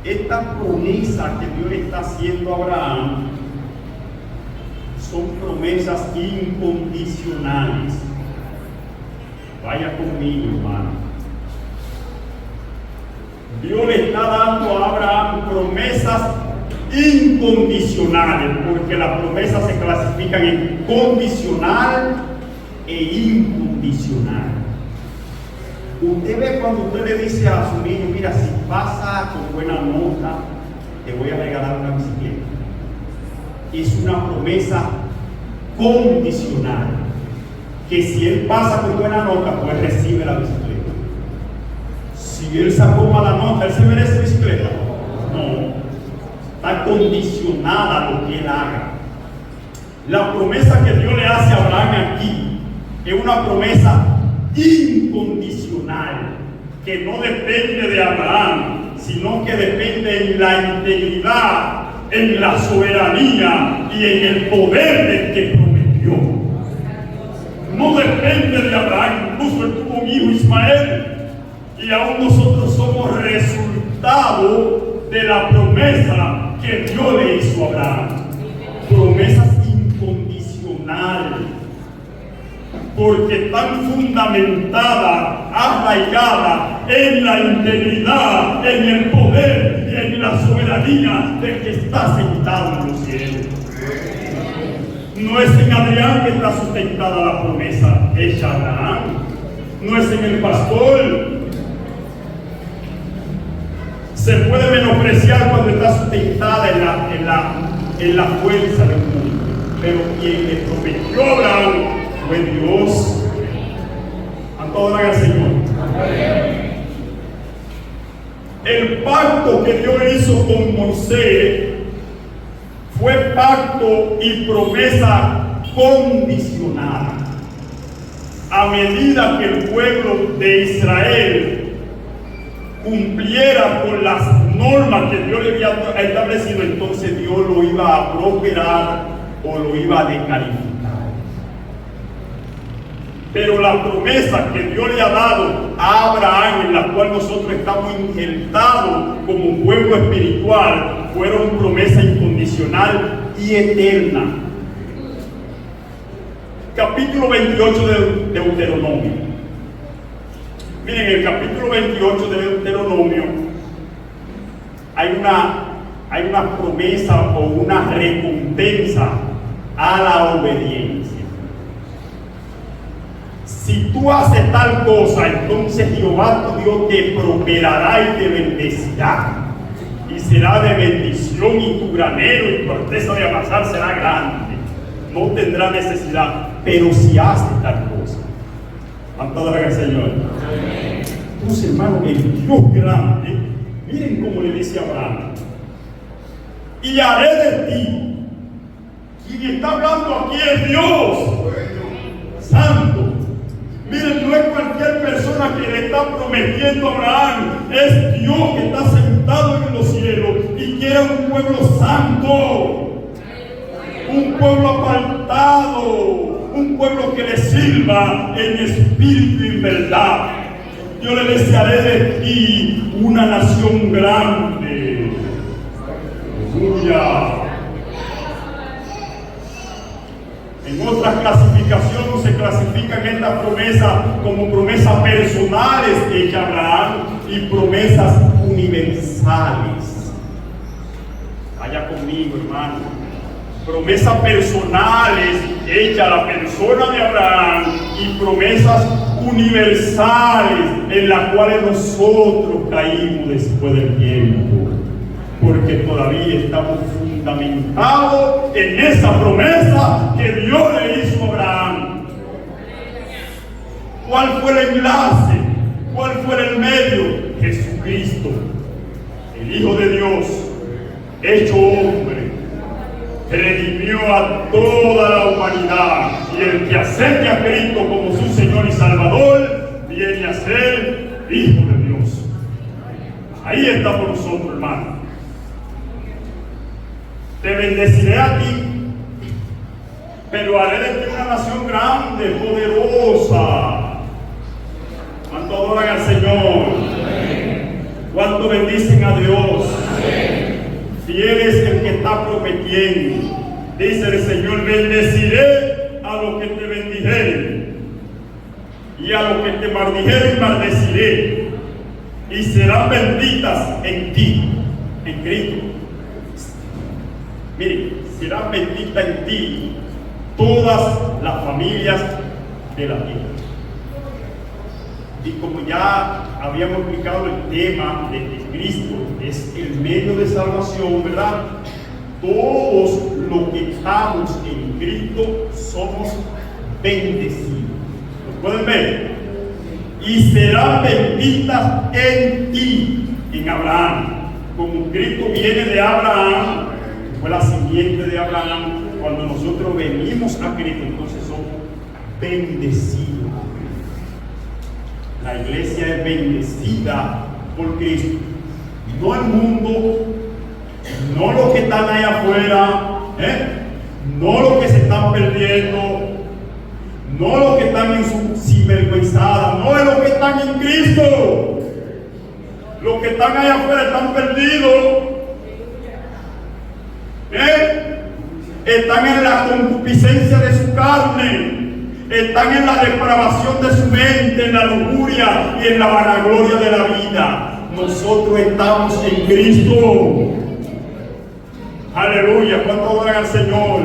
Esta promesa que Dios le está haciendo a Abraham son promesas incondicionales. Vaya conmigo, hermano. Dios le está dando a Abraham promesas incondicionales, porque las promesas se clasifican en condicional e incondicional. Usted ve cuando usted le dice a su niño: mira, si pasa con buena nota, te voy a regalar una bicicleta. Es una promesa condicional, que si él pasa con buena nota, pues recibe la bicicleta. Si él sacó mala nota, ¿él se merece bicicleta? No. Está condicionada a lo que él haga. La promesa que Dios le hace a Abraham aquí es una promesa incondicional, que no depende de Abraham, sino que depende en la integridad, en la soberanía y en el poder del que prometió. No depende de Abraham. Incluso él tuvo un hijo, Ismael, y aún nosotros somos resultado de la promesa que Dios le hizo a Abraham. Promesas incondicionales, porque están fundamentadas, arraigadas en la integridad, en el poder y en la soberanía del que está sentado en los cielos. No es en Adrián que está sustentada la promesa, es Abraham. No es en el pastor. se puede menospreciar cuando está sustentada en la fuerza del mundo. Pero quien le prometió a Abraham fue Dios. ¿Cuánto adoran al Señor? El pacto que Dios hizo con Moisés fue pacto y promesa condicionada. A medida que el pueblo de Israel cumpliera con las normas que Dios le había establecido, entonces Dios lo iba a prosperar o lo iba a descalificar. Pero la promesa que Dios le ha dado a Abraham, en la cual nosotros estamos injertados como pueblo espiritual, fueron promesa incondicional y eterna. Capítulo 28 de Deuteronomio. Miren, el capítulo 28 de Deuteronomio hay una promesa o una recompensa a la obediencia. Si tú haces tal cosa, entonces Jehová tu Dios te prosperará y te bendecirá. Y será de bendición, y tu granero y tu arteza de amasar será grande. No tendrá necesidad, pero si haces tal cosa. ¿Cuánto adoran al Señor? Entonces, hermano, el Dios grande, miren cómo le dice a Abraham: y haré de ti. Quien está hablando aquí es Dios Santo. Miren, no es cualquier persona que le está prometiendo a Abraham, es Dios que está sentado en los cielos y quiere un pueblo santo, un pueblo apartado, un pueblo que le sirva en espíritu y en verdad. Yo le desearé de ti una nación grande. Aleluya. En otras clasificaciones se clasifican estas promesas como promesas personales hechas a Abraham y promesas universales. Vaya conmigo, hermano. Promesas personales hechas a la persona de Abraham y promesas universales en las cuales nosotros caímos después del tiempo, porque todavía estamos fundamentados en esa promesa que Dios le hizo a Abraham. ¿Cuál fue el enlace? ¿Cuál fue el medio? Jesucristo, el Hijo de Dios, hecho hombre, redimió a toda la humanidad, y el que acepte a Cristo como su Señor y Salvador viene a ser Hijo de Dios. Ahí está por nosotros, hermano. Te bendeciré a ti, pero haré de ti una nación grande, poderosa. ¿Cuánto adoran al Señor? ¿Cuánto bendicen a Dios? Fiel es el que está prometiendo. Dice el Señor: bendeciré a los que te bendijeren, y a los que te maldijeren maldeciré, y serán benditas en ti, en Cristo. Mire, serán benditas en ti todas las familias de la tierra. Y como ya habíamos explicado el tema de que Cristo es el medio de salvación, ¿verdad? Todos los que estamos en Cristo somos bendecidos. ¿Lo pueden ver? Y serán benditas en ti, en Abraham. Como Cristo viene de Abraham, fue la simiente de Abraham. Cuando nosotros venimos a Cristo, entonces somos bendecidos. La iglesia es bendecida por Cristo. No el mundo, no los que están allá afuera, no los que se están perdiendo, no los que están en su sinvergüenzada, no es los que están en Cristo. Los que están allá afuera están perdidos. Están en la concupiscencia de su carne, están en la depravación de su mente, en la lujuria y en la vanagloria de la vida. Nosotros estamos en Cristo. Aleluya. ¿Cuánto adoran al Señor?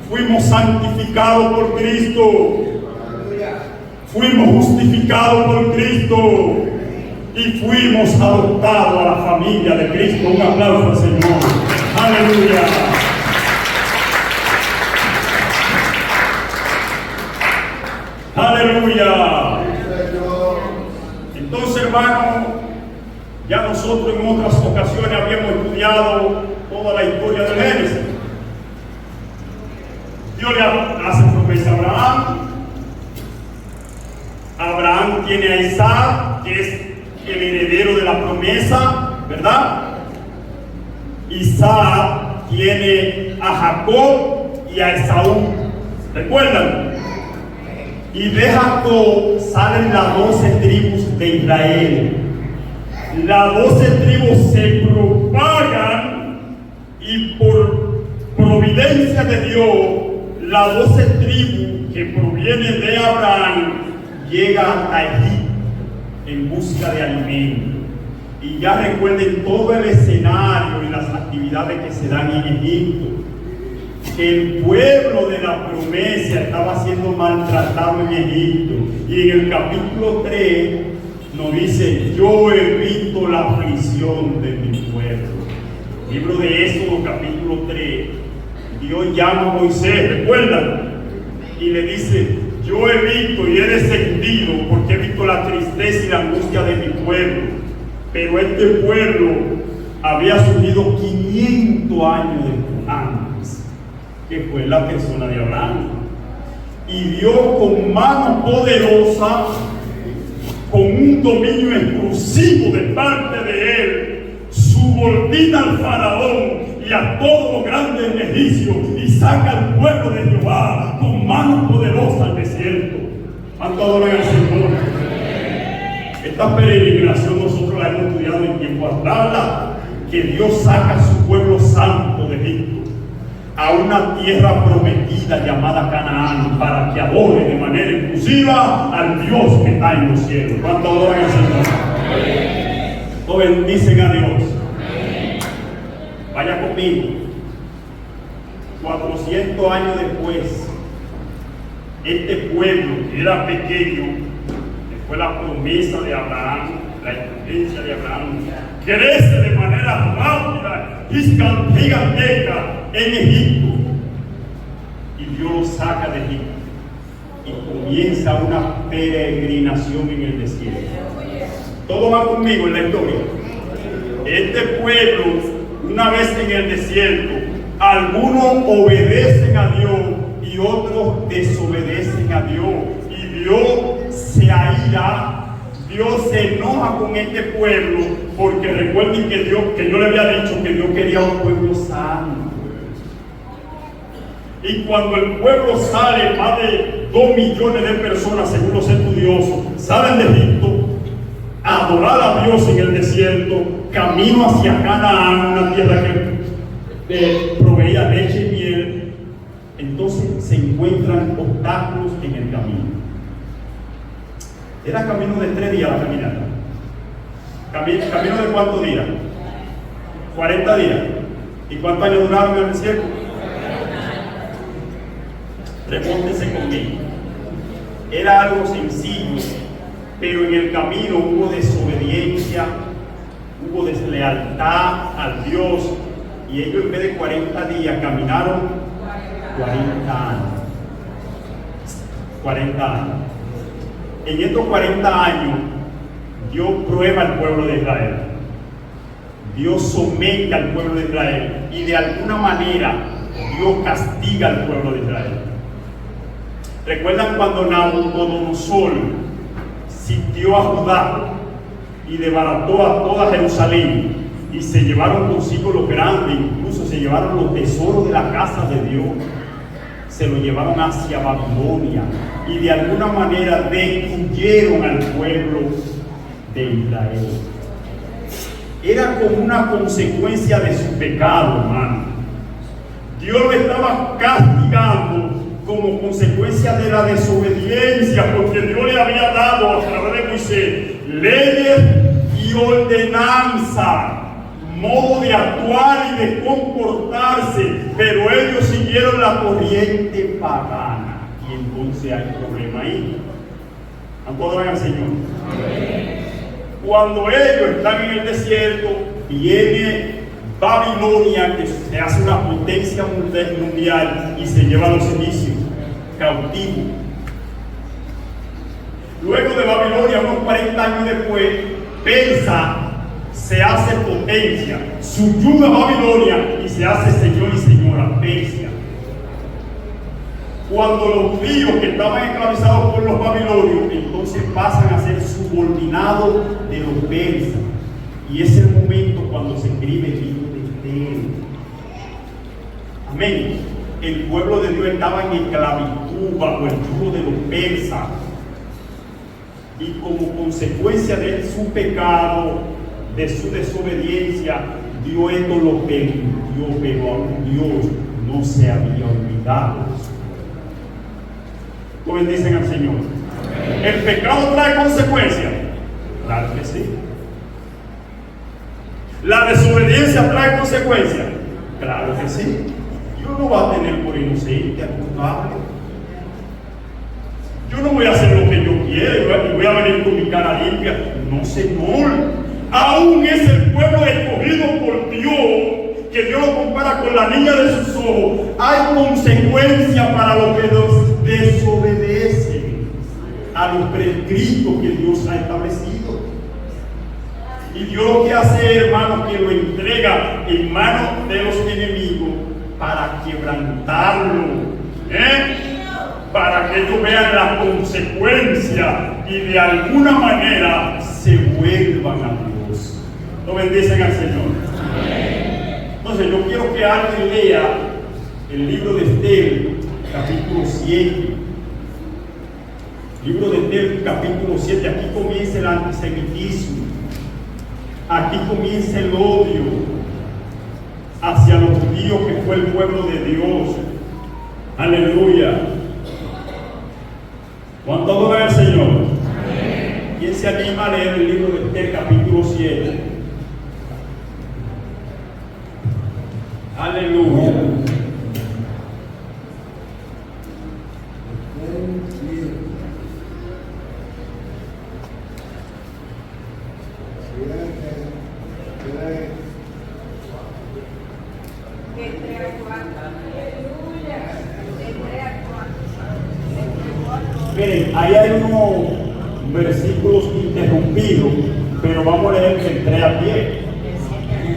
Fuimos santificados por Cristo, fuimos justificados por Cristo, y fuimos adoptados a la familia de Cristo. Un aplauso al Señor. Aleluya. Aleluya. Entonces, hermano, ya nosotros en otras ocasiones habíamos estudiado toda la historia de Génesis. Dios le hace promesa a Abraham. Abraham tiene a Isaac, que es el heredero de la promesa, ¿verdad? Isaac tiene a Jacob y a Esaú. ¿Recuerdan? Y de Jacob salen las 12 tribus de Israel. Las 12 tribus se propagan y por providencia de Dios, las 12 tribus que provienen de Abraham llegan hasta Egipto en busca de alimento. Y ya recuerden todo el escenario y las actividades que se dan en Egipto. El pueblo de la promesa estaba siendo maltratado en Egipto. Y en el capítulo 3 nos dice: yo he visto la aflicción de mi pueblo. Libro de Éxodo, capítulo 3. Dios llama a Moisés, ¿recuerdan? Y le dice: yo he visto y he descendido porque he visto la tristeza y la angustia de mi pueblo. Pero este pueblo había sufrido 500 años de antes, que fue la persona de Abraham. Y Dios, con mano poderosa, con un dominio exclusivo de parte de él, subordina al faraón y a todos los grandes egipcios y saca al pueblo de Jehová con mano poderosa al desierto. ¿Cuánto adoran al Señor? Esta peregrinación nosotros la hemos estudiado en tiempo atrás, que Dios saca a su pueblo santo de Egipto a una tierra prometida llamada Canaán, para que adore de manera inclusiva al Dios que está en los cielos. ¿Cuánto adoran al Señor? ¿O bendicen a Dios? Vaya conmigo. 400 años después, este pueblo que era pequeño, que fue la promesa de Abraham, la influencia de Abraham, crece de manera rápida y gigantesca en Egipto. Y Dios lo saca de Egipto y comienza una peregrinación en el desierto. Todo va conmigo en la historia. Este pueblo, una vez en el desierto, algunos obedecen a Dios y otros desobedecen a Dios. Y Dios se aira. Dios se enoja con este pueblo, porque recuerden que yo le había dicho que Dios quería un pueblo sano. Y cuando el pueblo sale, más de 2 millones de personas, según los estudiosos, salen de Egipto a adorar a Dios en el desierto, camino hacia Canaán, una tierra que proveía leche y miel. Entonces se encuentran obstáculos en el camino. Era camino de 3 días la caminata. ¿Camino de cuántos días? 40 días. ¿Y cuántos años duraron en el desierto? Repóntense conmigo. Era algo sencillo, pero en el camino hubo desobediencia, hubo deslealtad al Dios, y ellos en vez de 40 días caminaron 40 años. 40 años. En estos 40 años, Dios prueba al pueblo de Israel. Dios somete al pueblo de Israel y de alguna manera Dios castiga al pueblo de Israel. ¿Recuerdan cuando Nabucodonosor sitió a Judá y desbarató a toda Jerusalén y se llevaron consigo los grandes, incluso se llevaron los tesoros de la casa de Dios? Se lo llevaron hacia Babilonia y de alguna manera destruyeron al pueblo de Israel. Era como una consecuencia de su pecado, hermano. Dios lo estaba castigando como consecuencia de la desobediencia, porque Dios le había dado a través de Moisés leyes y ordenanzas, modo de actuar y de comportarse, pero ellos siguieron la corriente pagana, y entonces hay problema ahí. ¿Cuánto adoran al Señor? Cuando ellos están en el desierto, viene Babilonia, que se hace una potencia mundial y se lleva a los inicios cautivos. Luego de Babilonia, unos 40 años después, Persa se hace potencia, subyuga a Babilonia y se hace señor y señora Persia. Cuando los judíos que estaban esclavizados por los babilonios, entonces pasan a ser subordinados de los persas. Y ese es el momento cuando se escribe el libro de Esther. Amén. El pueblo de Dios estaba en esclavitud bajo el yugo de los persas. Y como consecuencia de su pecado, de su desobediencia, Dios esto lo permitió, pero aún Dios no se había olvidado. ¿Cómo bendicen al Señor? Amén. ¿El pecado trae consecuencias? Claro que sí. ¿La desobediencia trae consecuencias? Claro que sí. Dios no va a tener por inocente al culpable. Yo no voy a hacer lo que yo quiera y voy a venir con mi cara limpia. No, Señor. Aún es el pueblo escogido por Dios, que Dios lo compara con la niña de sus ojos. Hay consecuencias para los que desobedecen a los prescritos que Dios ha establecido. Y Dios lo que hace, hermano, que lo entrega en manos de los enemigos para quebrantarlo, para que ellos vean las consecuencias y de alguna manera se vuelvan a Dios. ¿No bendicen al Señor? Entonces yo quiero que alguien lea el libro de Esther, capítulo 7. Libro de Esther, capítulo 7. Aquí comienza el antisemitismo. Aquí comienza el odio hacia los judíos, que fue el pueblo de Dios. Aleluya. ¿Cuánto adora al Señor? ¿Quién se anima a leer el libro de Esther, capítulo 7? Aleluya. Miren, ahí hay unos versículos interrumpidos, pero vamos a leer del 3 al 10.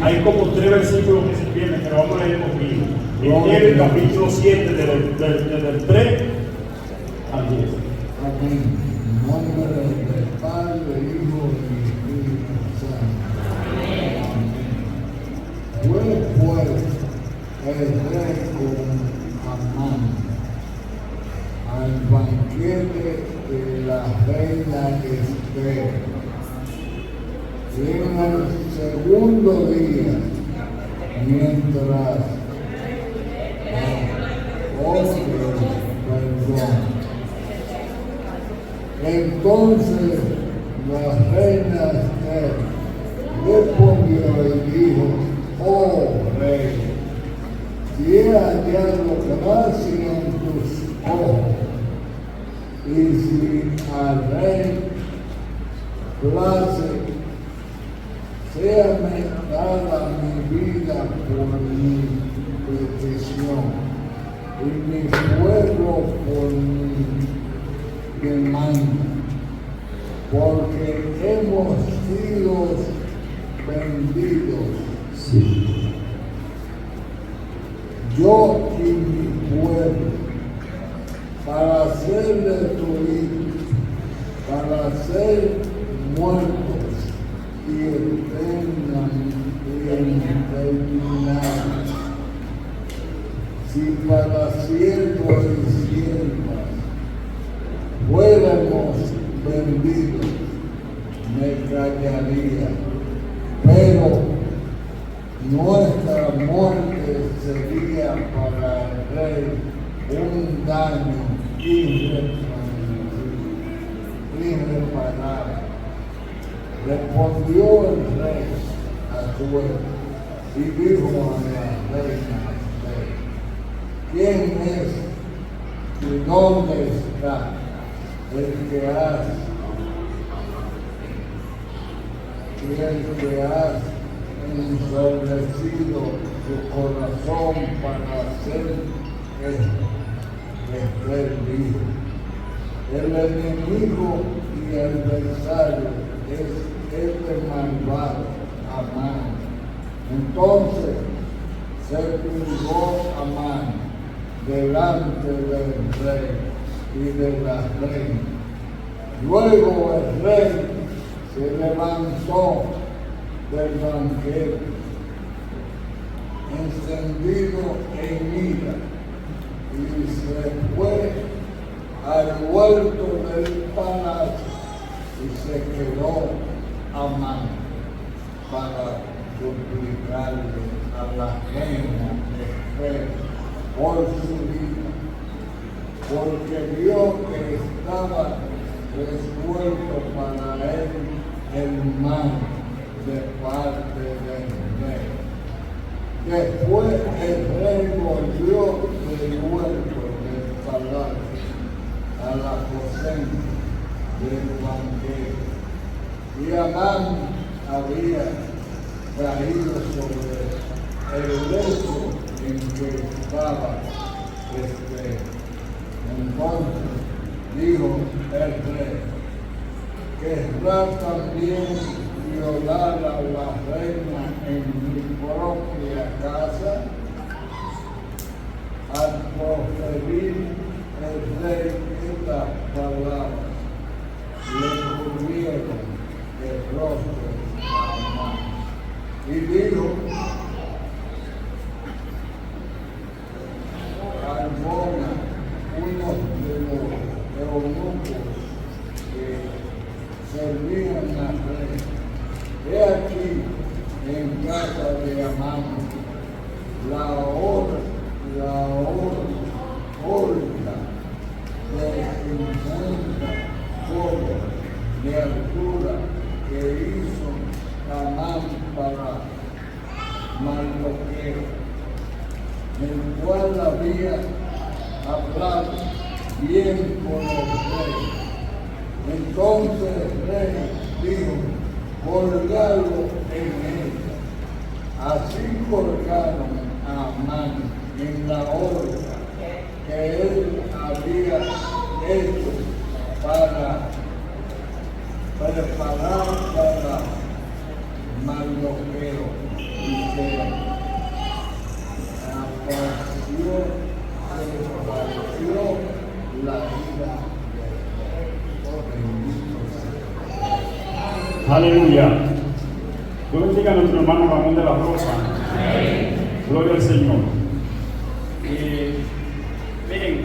Hay como 3 versículos que se pierden, pero vamos a leer conmigo. Esther, el capítulo 7, desde el 3 al 10. Amén. En nombre del Padre, Hijo y Espíritu Santo. Amén. Fue pues el rey con Amán al banquete de la reina Esther. Y en el segundo día, mientras entonces la reina Esther respondió y dijo: oh rey, si he hallado gracia en tus ojos, y si al rey place, séame dada mi vida por mi petición, y mi pueblo por mi demanda, porque hemos sido vendidos, Sí. yo y mi pueblo, para ser destruidos, para ser muertos y exterminados. Si para siervos y siervas fuéramos vendidos, me callaría, pero nuestra muerte sería para el rey un daño irreparable. Respondió el rey a su y dijo a la reina: ¿quién es y dónde está el que has y el que has ensordecido su corazón para hacer servir. El enemigo y el adversario es este malvado, Amán. Entonces se turbó Amán delante del rey y de la reina. Luego el rey se levantó del banquete, encendido en ira, y se fue al huerto del palacio y se quedó Amán para suplicarle a la reina Esther por su vida, porque vio que estaba resuelto para él el mal de parte del rey. Después el rey volvió del huerto del palacio al aposento del banquete, y Amán había caído sobre el lecho en que estaba Esther. Entonces dijo el rey: ¿querrá también violar a la reina en mi propia casa? Al proferir el rey estas palabras, le cubrieron el rostro a Amán. Y dijo: Arbona, uno de los eunucos que servían al rey, he aquí en casa de Amán la horca de 50 codos de altura que hizo Amán para Mardoqueo, el cual había hablado bien con el rey. Entonces el rey dijo: colgado en ella. Así colgaron a Amán en la horca que él había hecho para preparar para Mardoqueo, y se apareció la ira de Dios. Aleluya. Dios bendiga a nuestro hermano Ramón de la Rosa. Gloria al Señor. Miren,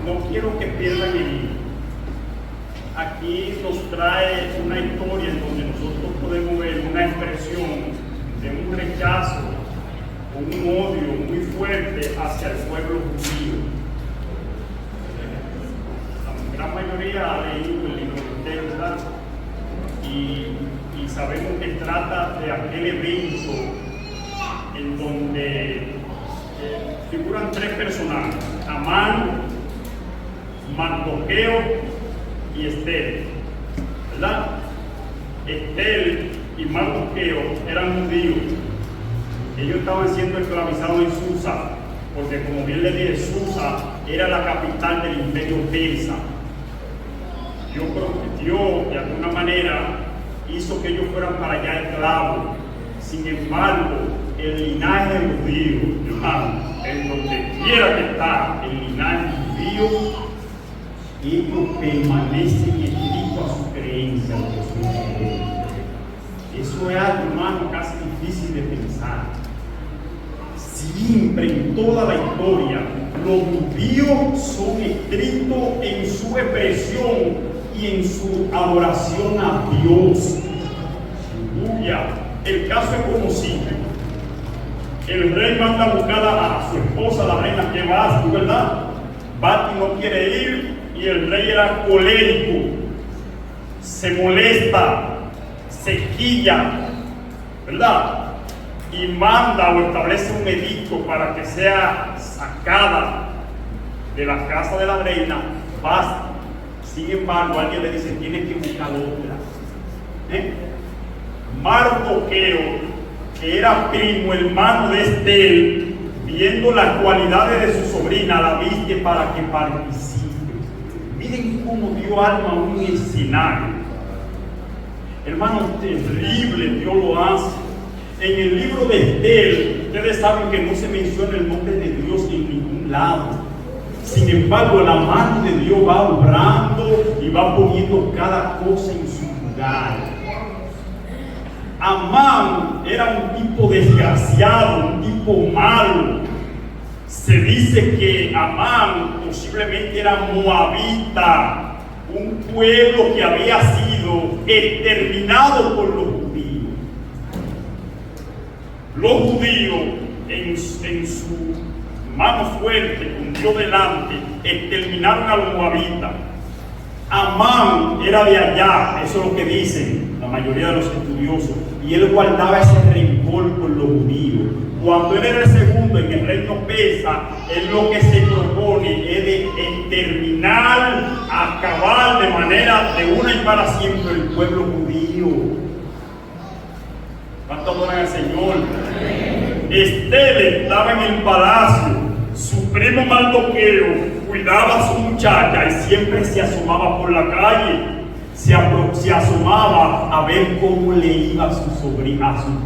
no quiero que pierdan el hilo. Aquí nos trae una historia en donde nosotros podemos ver una expresión de un rechazo o un odio muy fuerte hacia el pueblo judío. La gran mayoría ha leído el libro de Esther, ¿verdad? Y sabemos que trata de aquel evento en donde figuran tres personajes: Amán, Mardoqueo y Esther, ¿verdad? Esther y Mardoqueo eran judíos. Ellos estaban siendo esclavizados en Susa, porque como bien les dije, Susa era la capital del imperio persa. Dios prometió de alguna manera, hizo que ellos fueran para allá esclavos. Sin embargo, el linaje judío, hermano, en donde quiera que está el linaje judío, ellos permanecen escritos a su creencia, lo que son creyentes. Eso es algo, hermano, casi difícil de pensar. Siempre en toda la historia, los judíos son estrictos en su expresión y en su adoración a Dios. Aleluya. El caso es como si el rey manda a buscar a su esposa, la reina, que vas tú, ¿verdad? Bati no quiere ir y el rey era colérico, se molesta, se quilla, ¿verdad? Y manda o establece un edicto para que sea sacada de la casa de la reina. Sin embargo, alguien le dice: tienes que buscar otra. Mardoqueo, que era primo hermano de Estel, viendo las cualidades de su sobrina, la viste para que participe. Miren cómo dio alma a un escenario. Hermano, terrible Dios lo hace. En el libro de Estel, ustedes saben que no se menciona el nombre de Dios en ningún lado. Sin embargo, la mano de Dios va obrando y va poniendo cada cosa en su lugar. Amán era un tipo desgraciado, un tipo malo. Se dice que Amán posiblemente era moabita, un pueblo que había sido exterminado por los judíos. Los judíos en su mano fuerte, con Dios delante, exterminaron a los moabitas. Amán era de allá, eso es lo que dicen la mayoría de los estudiosos, y él guardaba ese rencor por los judíos. Cuando él era el segundo en el reino persa, él lo que se propone es de exterminar, acabar de manera de una y para siempre el pueblo judío. ¿Cuánto adoran al Señor? Estel estaba en el palacio, su primo Mardoqueo cuidaba a su muchacha y siempre se asomaba por la calle, se asomaba a ver cómo le iba a su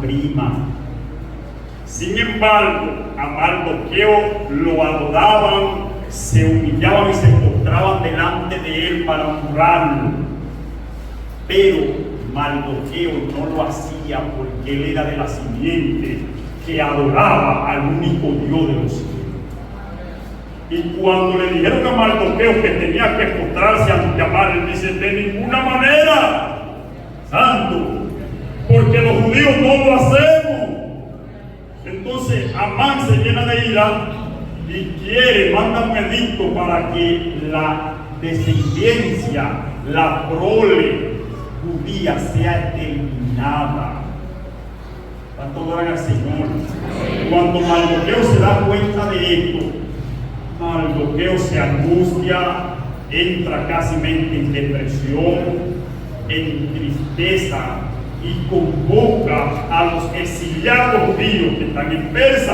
prima. Sin embargo, a Mardoqueo lo adoraban, se humillaban y se postraban delante de él para honrarlo. Pero Mardoqueo no lo hacía porque él era de la simiente que adoraba al único Dios de los cielos. Y cuando le dijeron a Mardoqueo que tenía que postrarse ante Amán, él dice: de ninguna manera, santo, porque los judíos no lo hacemos. Entonces Amán se llena de ira y manda un edicto para que la descendencia, la prole judía sea exterminada. Tanto adoran al Señor. Cuando Mardoqueo se da cuenta de esto, Mardoqueo se angustia, entra casi en depresión, en tristeza, y convoca a los exiliados judíos que están en Persia.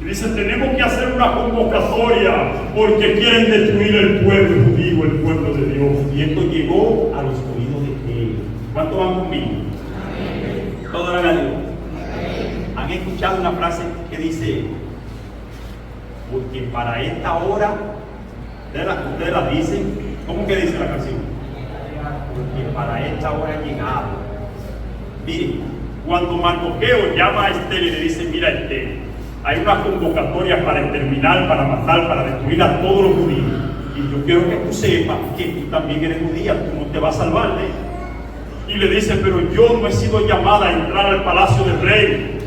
Y dice: tenemos que hacer una convocatoria porque quieren destruir el pueblo judío, el pueblo de Dios. Y esto llegó a los oídos de ellos. ¿Cuántos van conmigo? Todos dan a Dios. ¿Han escuchado una frase que dice: porque para esta hora, ustedes la dicen? ¿Cómo que dice la canción? Porque para esta hora ha llegado. Miren, cuando Mardoqueo llama a Estel y le dice: mira, Estel, hay una convocatoria para exterminar, para matar, para destruir a todos los judíos, y yo quiero que tú sepas que tú también eres judía, tú no te vas a salvar de él. Y le dice: pero yo no he sido llamada a entrar al palacio del rey,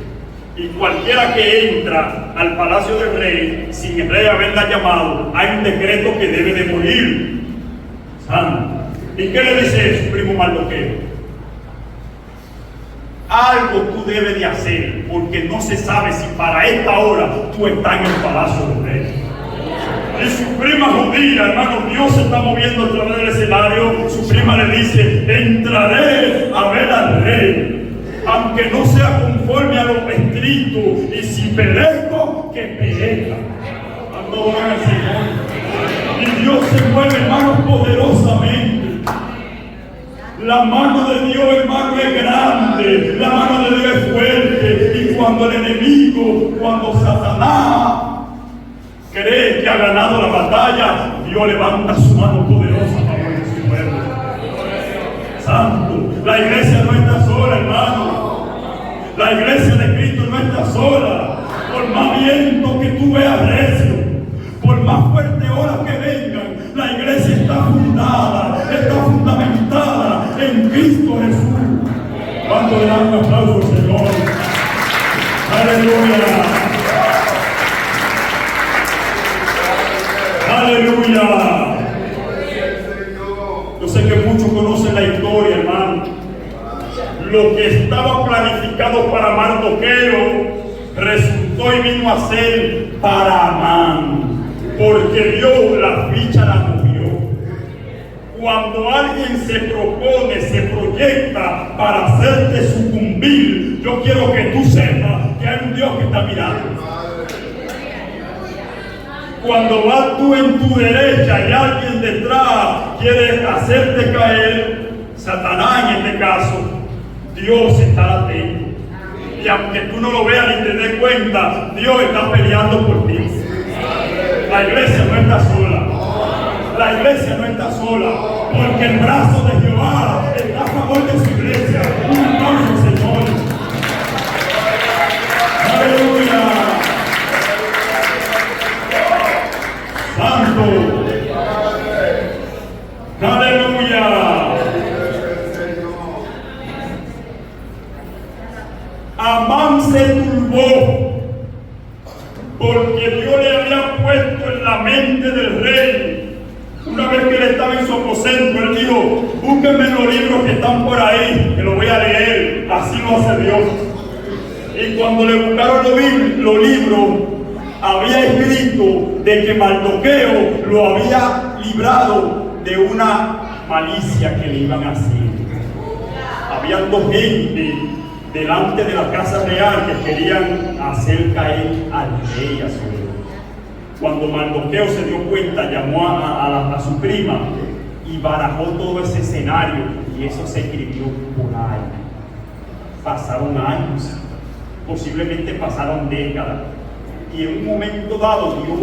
y cualquiera que entra al palacio del rey sin el rey haberla llamado, hay un decreto que debe de morir. Santo. ¿Y qué le dice su primo Mardoqueo? Algo tú debes de hacer, porque no se sabe si para esta hora tú estás en el palacio del rey. Y su prima judía, hermano, Dios se está moviendo a través del escenario. Su prima le dice: entraré a ver al rey, aunque no sea conforme a lo escrito, y si perezco, que perezca. Cuando van al Señor. Y Dios se mueve, hermano, poderosamente. La mano de Dios, hermano, es grande, la mano de Dios es fuerte, y cuando el enemigo, cuando Satanás cree que ha ganado la batalla, Dios levanta su mano poderosa a favor de su pueblo. Santo, la iglesia no está sola, hermano. La iglesia de Cristo no está sola. Por más viento que tú veas recio, por más fuerte olas que vengan, la iglesia está fundada, está fundamentada en Cristo Jesús. ¿Cuánto le dan un aplauso al Señor? ¡Aleluya! ¡Aleluya! Yo sé que muchos conocen la historia, hermano. Lo que estaba planificado para Mardoqueo resultó y vino a ser para Amán, porque Dios la ficha la movió. Cuando alguien se propone, se proyecta para hacerte sucumbir, yo quiero que tú sepas que hay un Dios que está mirando. Cuando vas tú en tu derecha y alguien detrás quiere hacerte caer, Satanás en este caso, Dios está atento. Y aunque tú no lo veas ni te des cuenta, Dios está peleando por ti. La iglesia no está sola. La iglesia no está sola, porque el brazo de Jehová está a favor de su iglesia. Un aplauso, Señor. Aleluya. Santo. Aleluya. Amán se turbó porque Dios le había puesto en la mente del rey. Una vez que él estaba en su aposento, él dijo: búsquenme los libros que están por ahí, que los voy a leer. Así lo hace Dios. Y cuando le buscaron los libros, había escrito de que Mardoqueo lo había librado de una malicia que le iban a hacer. Habían dos gente delante de la casa real que querían hacer caer al rey Azuero. Cuando Mardoqueo se dio cuenta, llamó a su prima y barajó todo ese escenario, y eso se escribió por ahí. Pasaron años, posiblemente pasaron décadas, y en un momento dado Dios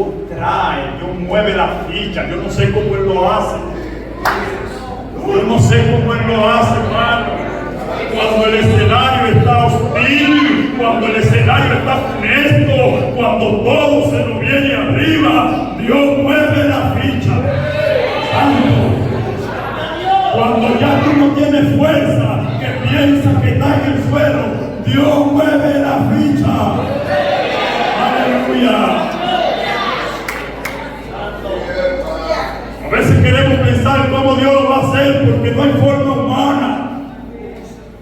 mueve la ficha. Yo no sé cómo Él lo hace. Yo no sé cómo Él lo hace, hermano. Cuando el escenario está hostil, cuando el escenario está funesto, cuando todo se lo viene arriba, Dios mueve la ficha. Santo. Cuando ya tú no tienes fuerza, que piensas que está en el suelo, Dios mueve la ficha. Aleluya. A veces queremos pensar cómo Dios lo va a hacer, porque no hay forma humana.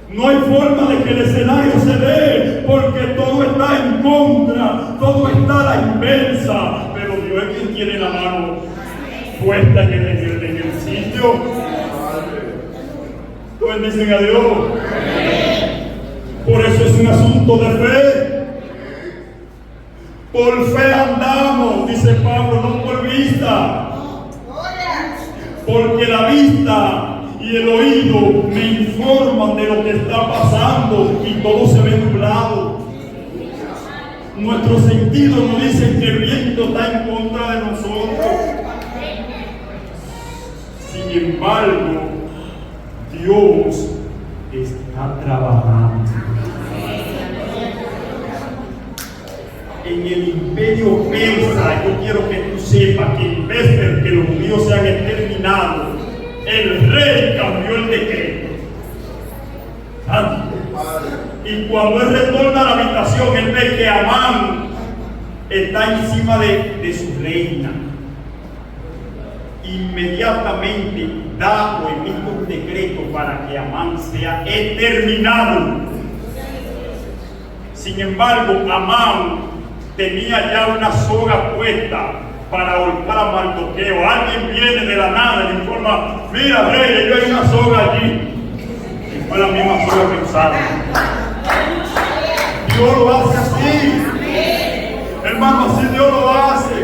No hay forma de que el escenario se dé, porque todo está en contra, todo está a la inversa. Pero Dios es quien tiene la mano puesta en el sitio. ¿Tú bendicen a Dios? Por eso es un asunto de fe. Por fe andamos, dice Pablo, no por vista. Porque la vista y el oído me informan de lo que está pasando y todo se ve nublado. Nuestros sentidos nos dicen que el viento está en contra de nosotros. Sin embargo, Dios está trabajando. En el imperio persa, yo quiero que tú sepas que en vez de que los judíos sean exterminados, el rey cambió el decreto. Y cuando él retorna a la habitación, él ve que Amán está encima de su reina. Inmediatamente da o emite un decreto para que Amán sea exterminado. Sin embargo, Amán tenía ya una soga puesta para ahorcar a Mardoqueo. Alguien viene de la nada y le informa: mira, rey, yo hay una soga allí. Y fue la misma soga que usaron. Dios lo hace así. Hermano, así Dios lo hace.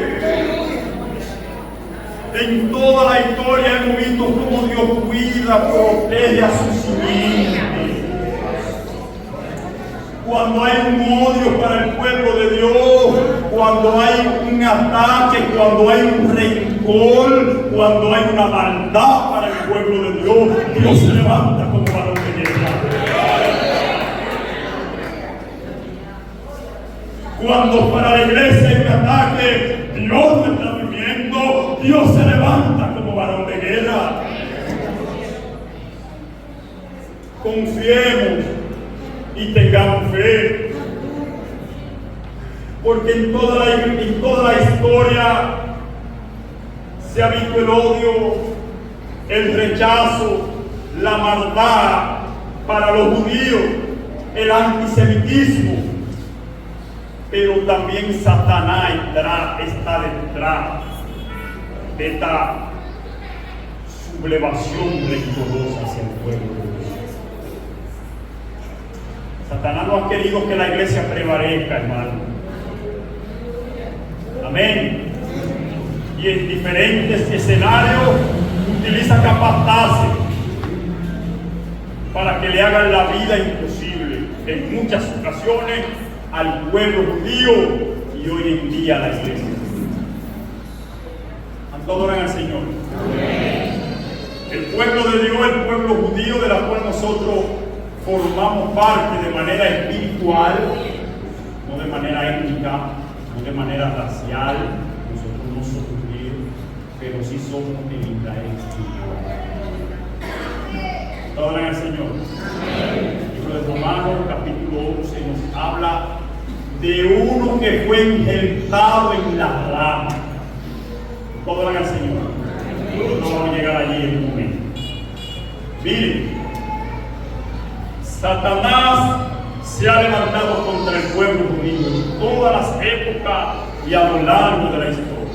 En toda la historia hemos visto cómo Dios cuida, protege a sus simientes. Cuando hay un odio para el pueblo de Dios, cuando hay un ataque, cuando hay un rencor, cuando hay una maldad para el pueblo de Dios, Dios se levanta como varón de guerra. Cuando para la iglesia hay un ataque, Dios no está viviendo, Dios se levanta como varón de guerra. Confiemos y tengamos fe, porque en toda la historia se ha visto el odio, el rechazo, la maldad para los judíos, el antisemitismo, pero también Satanás está detrás de esta sublevación rencorosa hacia el pueblo de Dios. Satanás no ha querido que la iglesia prevalezca, hermano. Amén. Y en diferentes escenarios utiliza capataces para que le hagan la vida imposible en muchas ocasiones al pueblo judío y hoy en día a la iglesia. ¿Cuánto adoran al Señor? Amén. El pueblo de Dios, el pueblo judío de la cual nosotros formamos parte de manera espiritual, no de manera étnica, no de manera racial. Nosotros no somos judíos, pero sí somos el Israel espiritual. Adoran al Señor. El libro de Romanos, capítulo 11, nos habla de uno que fue injertado en la rama. Adoran al Señor. No vamos a llegar allí en un momento. Miren, Satanás se ha levantado contra el pueblo judío en todas las épocas y a lo largo de la historia.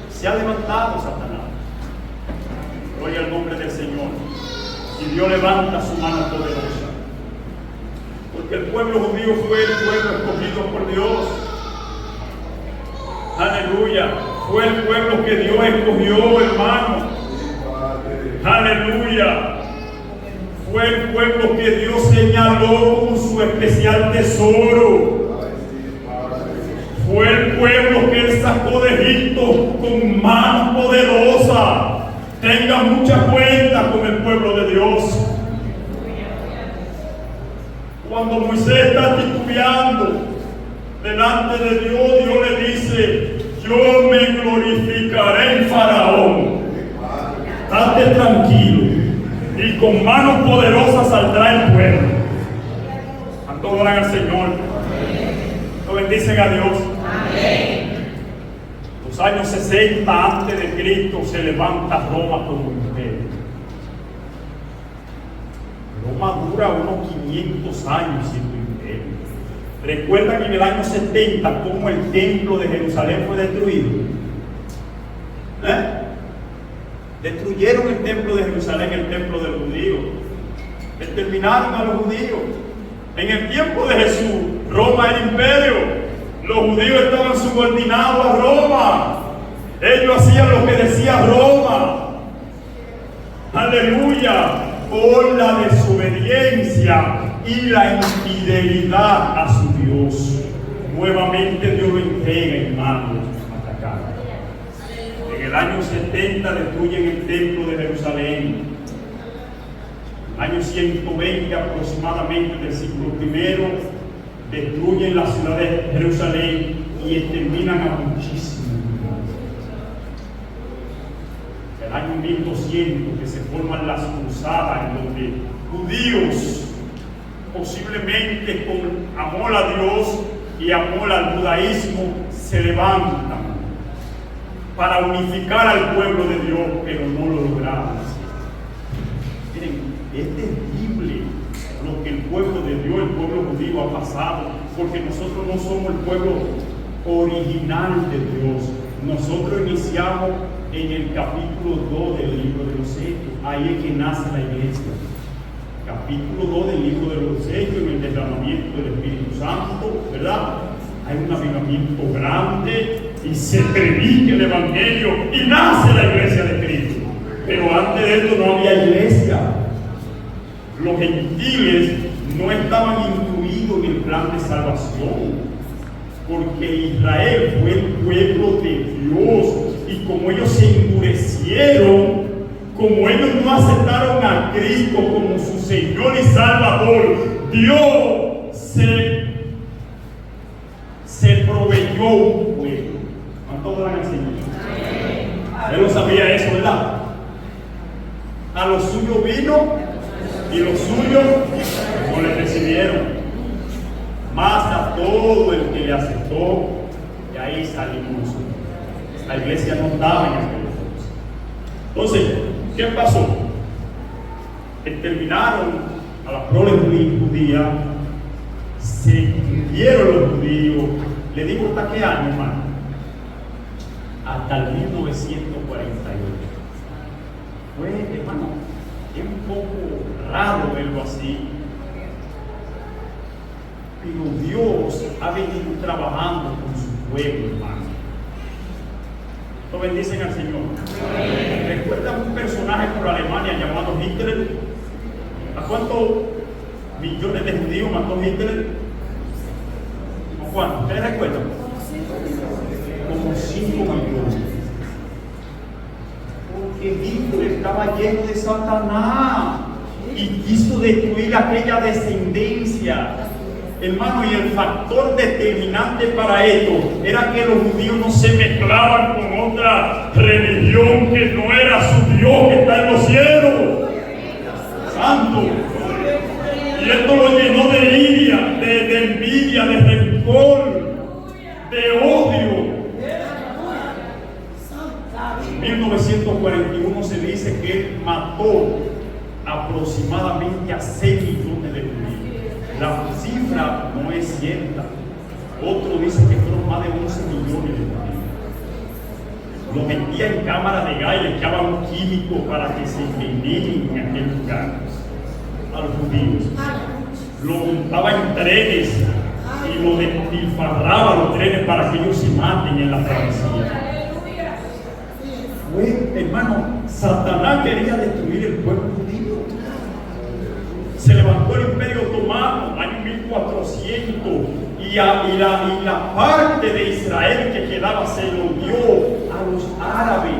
Se ha levantado Satanás. Gloria al nombre del Señor. Y Dios levanta su mano poderosa. Porque el pueblo judío fue el pueblo escogido por Dios. Aleluya. Fue el pueblo que Dios escogió, hermano. Aleluya. Fue el pueblo que Dios señaló como su especial tesoro. Fue el pueblo que Él sacó de Egipto con mano poderosa. Tenga mucha cuenta con el pueblo de Dios. Cuando Moisés está titubeando delante de Dios, Dios le dice: yo me glorificaré en Faraón. Estate tranquilo. Y con mano poderosa saldrá el pueblo. A todos oran al Señor. Lo bendicen a Dios. Amén. Los años 60 antes de Cristo se levanta Roma como imperio. Roma dura unos 500 años siendo imperio. Recuerdan en el año 70 cómo el templo de Jerusalén fue destruido. Destruyeron el templo de Jerusalén, el templo de los judíos. Exterminaron a los judíos. En el tiempo de Jesús, Roma era imperio. Los judíos estaban subordinados a Roma. Ellos hacían lo que decía Roma. Aleluya. Por la desobediencia y la infidelidad a su Dios. Nuevamente Dios lo entrega en manos atacadas. En el año 70 destruyen el templo de Jerusalén. En el año 120 aproximadamente del siglo I, destruyen la ciudad de Jerusalén y exterminan a muchísimos. En el año 1200 que se forman las cruzadas, en donde judíos, posiblemente con amor a Dios y amor al judaísmo, se levantan para unificar al pueblo de Dios, pero no lo lograron. Miren, es terrible lo que el pueblo de Dios, el pueblo judío ha pasado, porque nosotros no somos el pueblo original de Dios. Nosotros iniciamos en el capítulo 2 del libro de los Hechos. Ahí es que nace la iglesia. Capítulo 2 del libro de los Hechos, en el derramamiento del Espíritu Santo, ¿verdad? Hay un avivamiento grande y se predica el Evangelio y nace la iglesia de Cristo. Pero antes de esto no había iglesia. Los gentiles no estaban incluidos en el plan de salvación, porque Israel fue el pueblo de Dios, y como ellos se endurecieron, como ellos no aceptaron a Cristo como su Señor y Salvador, Dios se proveyó un pueblo. ¿Cuánto dan al Señor? Él no sabía eso, ¿verdad? A los suyos vino y los suyos no le recibieron. Más a todo el que le aceptó, y ahí salimos nosotros. La iglesia no estaba en aquel entonces. Entonces, ¿qué pasó? Exterminaron a la prole judía, se incluyeron los judíos. ¿Le digo hasta qué año, hermano? Hasta el 1948. Pues, hermano, es un poco raro verlo así. Pero Dios ha venido trabajando con su pueblo, hermano. ¿Lo bendicen al Señor? ¿Recuerdan un personaje por Alemania llamado Hitler? ¿A cuántos millones de judíos mató Hitler? ¿O cuántos? ¿Ustedes recuerdan? Como 5 millones. Porque Hitler estaba lleno de Satanás y quiso destruir aquella descendencia. Hermano, y el factor determinante para esto era que los judíos no se mezclaban con otra religión que no era su Dios que está en los cielos. Santo. Y esto lo llenó de iria, de envidia, de rencor, de odio. En 1941 se dice que él mató aproximadamente a 6 millones de judíos. La cifra no es cierta. Otro dice que fueron más de 11 millones de judíos. Lo metía en cámara de gas y le echaban un químico para que se envenenen en aquel lugar a los judíos. Lo montaba en trenes y lo despilfarraba los trenes para que ellos se maten en la travesía. Pues, hermano, Satanás quería destruir el pueblo judío. Se levantó el Imperio Otomano, año 1400, y la parte de Israel que quedaba se lo dio a los árabes.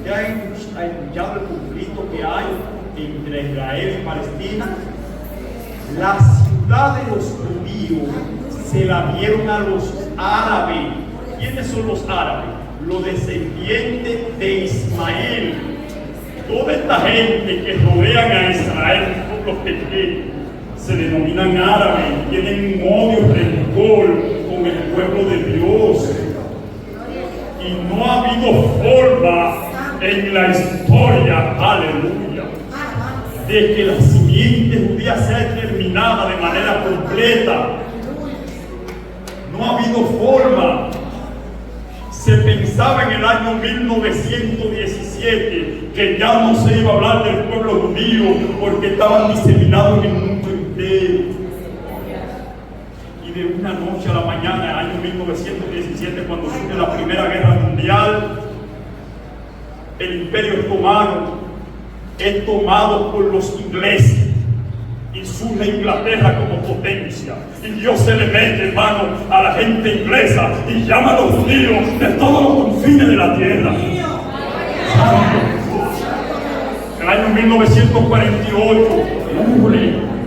¿Ya han escuchado el conflicto que hay entre Israel y Palestina? La ciudad de los judíos se la dieron a los árabes. ¿Quiénes son los árabes? Los descendientes de Ismael. Toda esta gente que rodean a Israel, los pequeños, se denominan árabes, tienen un odio, rencor con el pueblo de Dios. Y no ha habido forma en la historia, aleluya, de que la simiente judía sea exterminada de manera completa. No ha habido forma. Se pensaba en el año 1917 que ya no se iba a hablar del pueblo judío porque estaban diseminados en el mundo entero. Y de una noche a la mañana, el año 1917, cuando surge la Primera Guerra Mundial, el Imperio Otomano es tomado por los ingleses y surge Inglaterra como potencia. Y Dios se le mete, hermano, a la gente inglesa y llama a los judíos de todos los confines de la tierra. En el año 1948,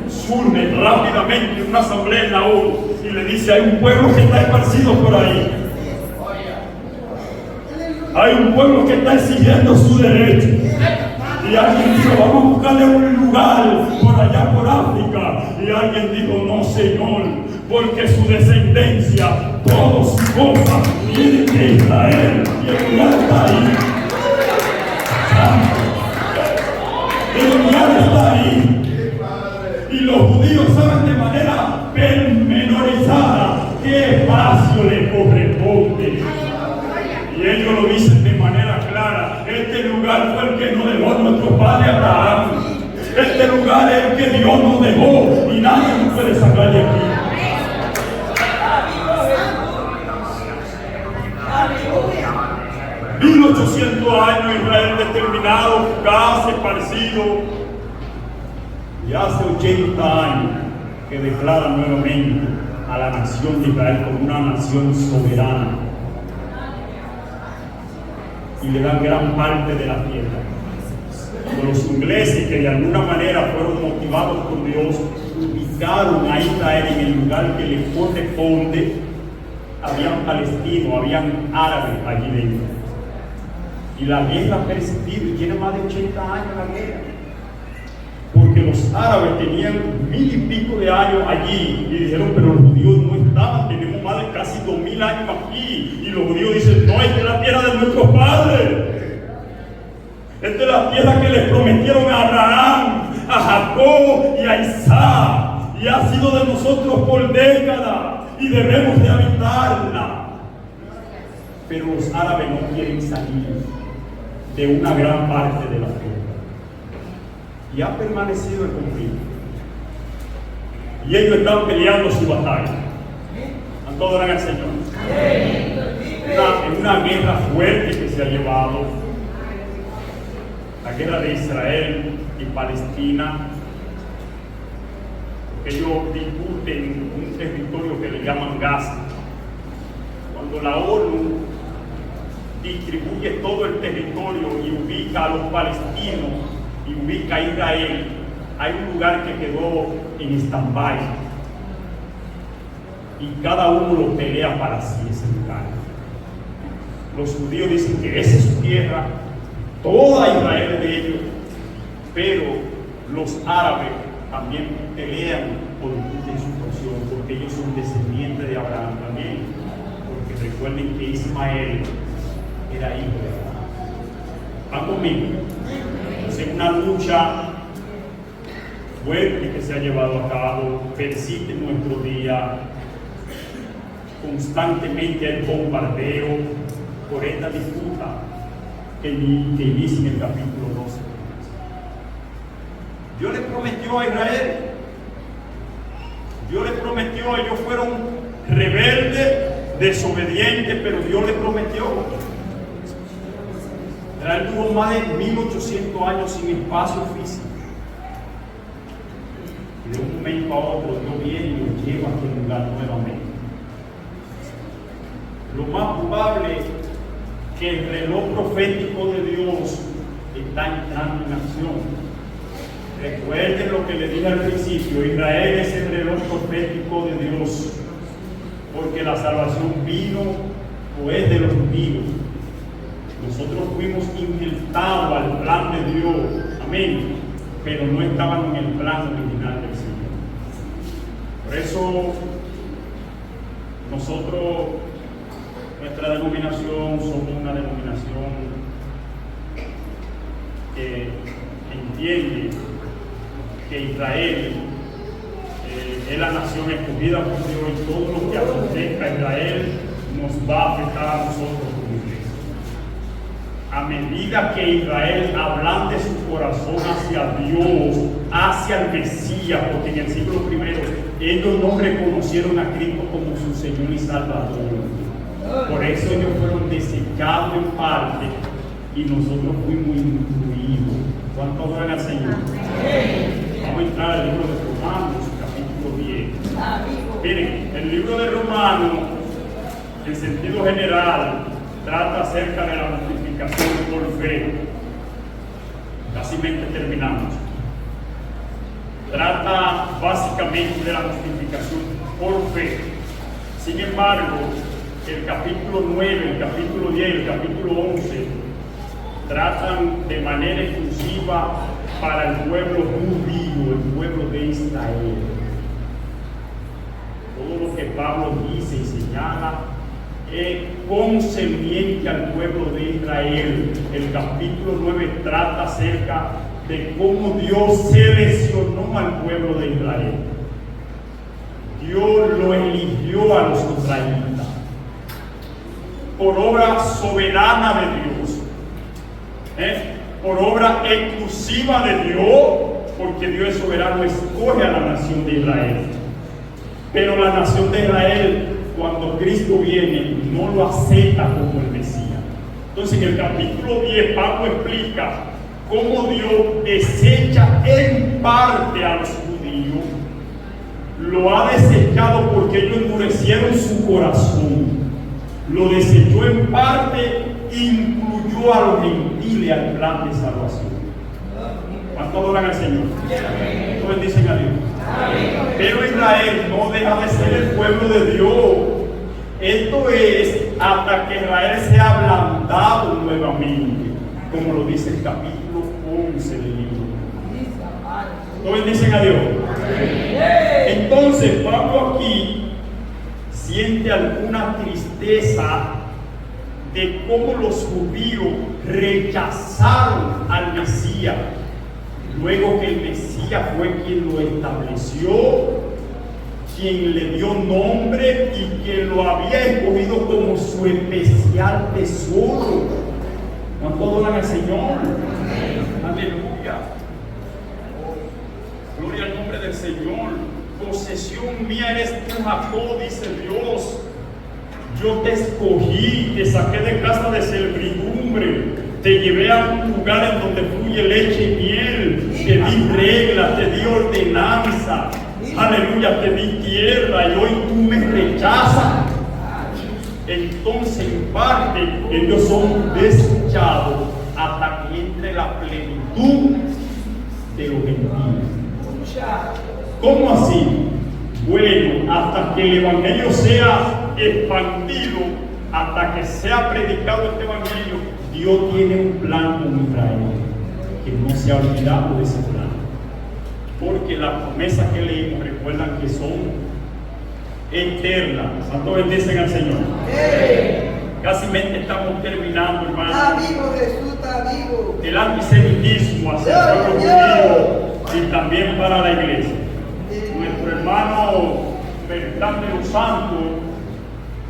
surge rápidamente una asamblea en la ONU y le dice: hay un pueblo que está esparcido por ahí. Hay un pueblo que está exigiendo su derecho. Y alguien dijo: vamos a buscarle un lugar por allá por África. Y alguien dijo: no, Señor, porque su descendencia, todos sus cosas vienen de Israel. Y el lugar está ahí. El lugar está ahí. Y los judíos saben de manera pormenorizada qué espacio le corresponde. Y ellos lo dicen de manera clara: este lugar fue el que nos dejó nuestro padre Abraham. Este lugar es el que Dios nos dejó y nadie nos puede sacar de aquí. 1800 años Israel determinado, casi parecido. Y hace 80 años que declara nuevamente a la nación de Israel como una nación soberana. Y le dan gran parte de la tierra. Los ingleses, que de alguna manera fueron motivados por Dios, ubicaron a Israel en el lugar que le corresponde. Habían palestinos, habían árabes allí dentro. Y la guerra ha persistido y tiene más de 80 años la guerra. Porque los árabes tenían 1000 y pico de años allí y dijeron: pero los judíos no estaban, tenemos más de casi 2000 años aquí. Y los judíos dicen: no, esta es la tierra de nuestros padres. Esta es la tierra que les prometieron a Abraham, a Jacob y a Isaac. Y ha sido de nosotros por décadas y debemos de habitarla. Pero los árabes no quieren salir. de una gran parte de la tierra. Y ha permanecido el conflicto. Y ellos están peleando su batalla. ¿Cuánto adoran al Señor? En una guerra fuerte que se ha llevado, la guerra de Israel y Palestina. Ellos discuten un territorio que le llaman Gaza. Cuando la ONU distribuye todo el territorio y ubica a los palestinos y ubica a Israel, hay un lugar que quedó en stand-by y cada uno lo pelea para sí ese lugar. Los judíos dicen que esa es su tierra, toda Israel es de ellos, pero los árabes también pelean por su porción, porque ellos son descendientes de Abraham también, porque recuerden que Ismael era hijo de Abraham. ¿Van conmigo? Entonces, una lucha fuerte que se ha llevado a cabo, persiste en nuestro día, constantemente hay bombardeo por esta disputa que inicia en el capítulo 12. Dios le prometió a Israel, Dios le prometió, ellos fueron rebeldes, desobedientes, pero Dios le prometió. Israel tuvo más de 1800 años sin espacio físico. Y de un momento a otro Dios viene y los lleva a aquel lugar nuevamente. Lo más probable es que el reloj profético de Dios está entrando en acción. Recuerden lo que le dije al principio, Israel es el reloj profético de Dios, porque la salvación vino o es de los judíos. Nosotros fuimos injertados al plan de Dios, amén, pero no estaban en el plan original del Señor. Por eso nosotros, nuestra denominación, somos una denominación que entiende que Israel es la nación escogida por Dios y todo lo que acontezca a Israel nos va a afectar a nosotros como iglesia. A medida que Israel ablande su corazón hacia Dios, hacia el Mesías, porque en el siglo I ellos no reconocieron a Cristo como su Señor y Salvador. Por eso ellos fueron desechados en parte y nosotros fuimos incluidos. ¿Cuánto adoran al Señor? Vamos a entrar al libro de Romanos, capítulo 10. Miren, el libro de Romanos, en sentido general, trata acerca de la justificación por fe. Casi terminamos. Trata básicamente de la justificación por fe. Sin embargo, el capítulo 9, el capítulo 10, el capítulo 11 tratan de manera exclusiva para el pueblo judío, el pueblo de Israel. Todo lo que Pablo dice y señala es concerniente al pueblo de Israel. El capítulo 9 trata acerca de cómo Dios seleccionó al pueblo de Israel. Dios lo eligió a los israelitas por obra soberana de Dios, por obra exclusiva de Dios, porque Dios es soberano, escoge a la nación de Israel. Pero la nación de Israel, cuando Cristo viene, no lo acepta como el Mesías. Entonces, en el capítulo 10, Pablo explica cómo Dios desecha en parte a los judíos. Lo ha desechado porque ellos endurecieron su corazón. Lo desechó en parte, incluyó a los gentiles al plan de salvación. ¿Cuánto adoran al Señor? ¿Cuánto bendicen a Dios? Pero Israel no deja de ser el pueblo de Dios. Esto es hasta que Israel sea ablandado nuevamente, como lo dice el capítulo 11 del libro. ¿Cuánto bendicen a Dios? Entonces Pablo aquí siente alguna tristeza de cómo los judíos rechazaron al Mesías, luego que el Mesías fue quien lo estableció, quien le dio nombre y quien lo había escogido como su especial tesoro. ¿Cuánto adoran al Señor? Aleluya. Gloria al nombre del Señor. Posesión mía eres tú, Jacob, dice Dios. Yo te escogí, te saqué de casa de servidumbre, te llevé a un lugar en donde fluye leche y miel, te di reglas, te di ordenanza, aleluya, te di tierra y hoy tú me rechazas. Entonces, en parte, ellos son desechados hasta que entre la plenitud de los gentiles. ¿Cómo así? Bueno, hasta que el evangelio sea expandido, hasta que sea predicado este evangelio, Dios tiene un plan con Israel, que no se ha olvidado de ese plan. Porque las promesas que leímos, recuerdan que son eternas. ¿Cuánto bendicen al Señor? Casi estamos terminando, hermano. Está vivo, Jesús está vivo. El antisemitismo hacia el pueblo judío y también para la iglesia. Nuestro hermano Bertrand de los Santos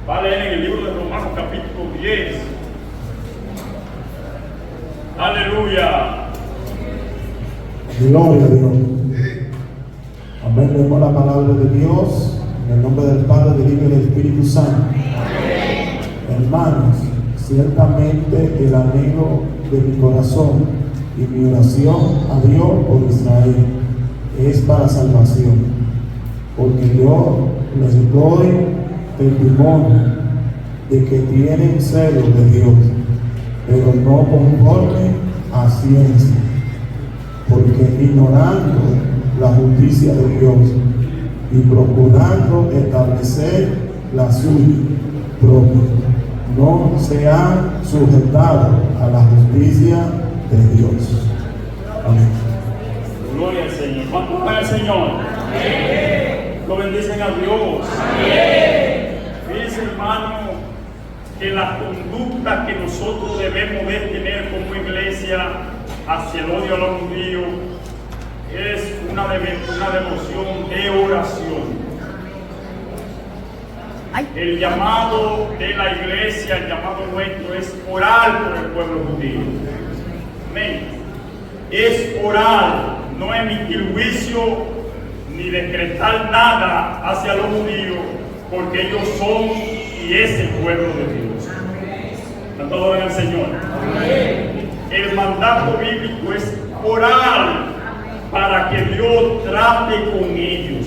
va a leer en el libro de Romanos capítulo 10. Aleluya. Gloria a Dios. Amén. Leemos la palabra de Dios en el nombre del Padre, del Hijo y del Espíritu Santo. Hermanos, ciertamente el anhelo de mi corazón y mi oración a Dios por Israel es para salvación, porque yo les doy testimonio de que tienen celo de Dios, pero no conforme a ciencia, porque ignorando la justicia de Dios y procurando establecer la suya propia, no se han sujetado a la justicia de Dios. Amén. Gloria al Señor. ¿Cuánto para el Señor? Amén. Lo bendicen a Dios. Amén. Fíjense, hermano, que la conducta que nosotros debemos de tener como iglesia hacia el odio a los judíos es una devoción de oración. El llamado de la iglesia, el llamado nuestro es orar por el pueblo judío. Amén. Es orar, no emitir juicio ni decretar nada hacia los judíos, porque ellos son y es el pueblo de Dios. ¿Cuánto adoran al Señor? Amén. El mandato bíblico es orar para que Dios trate con ellos.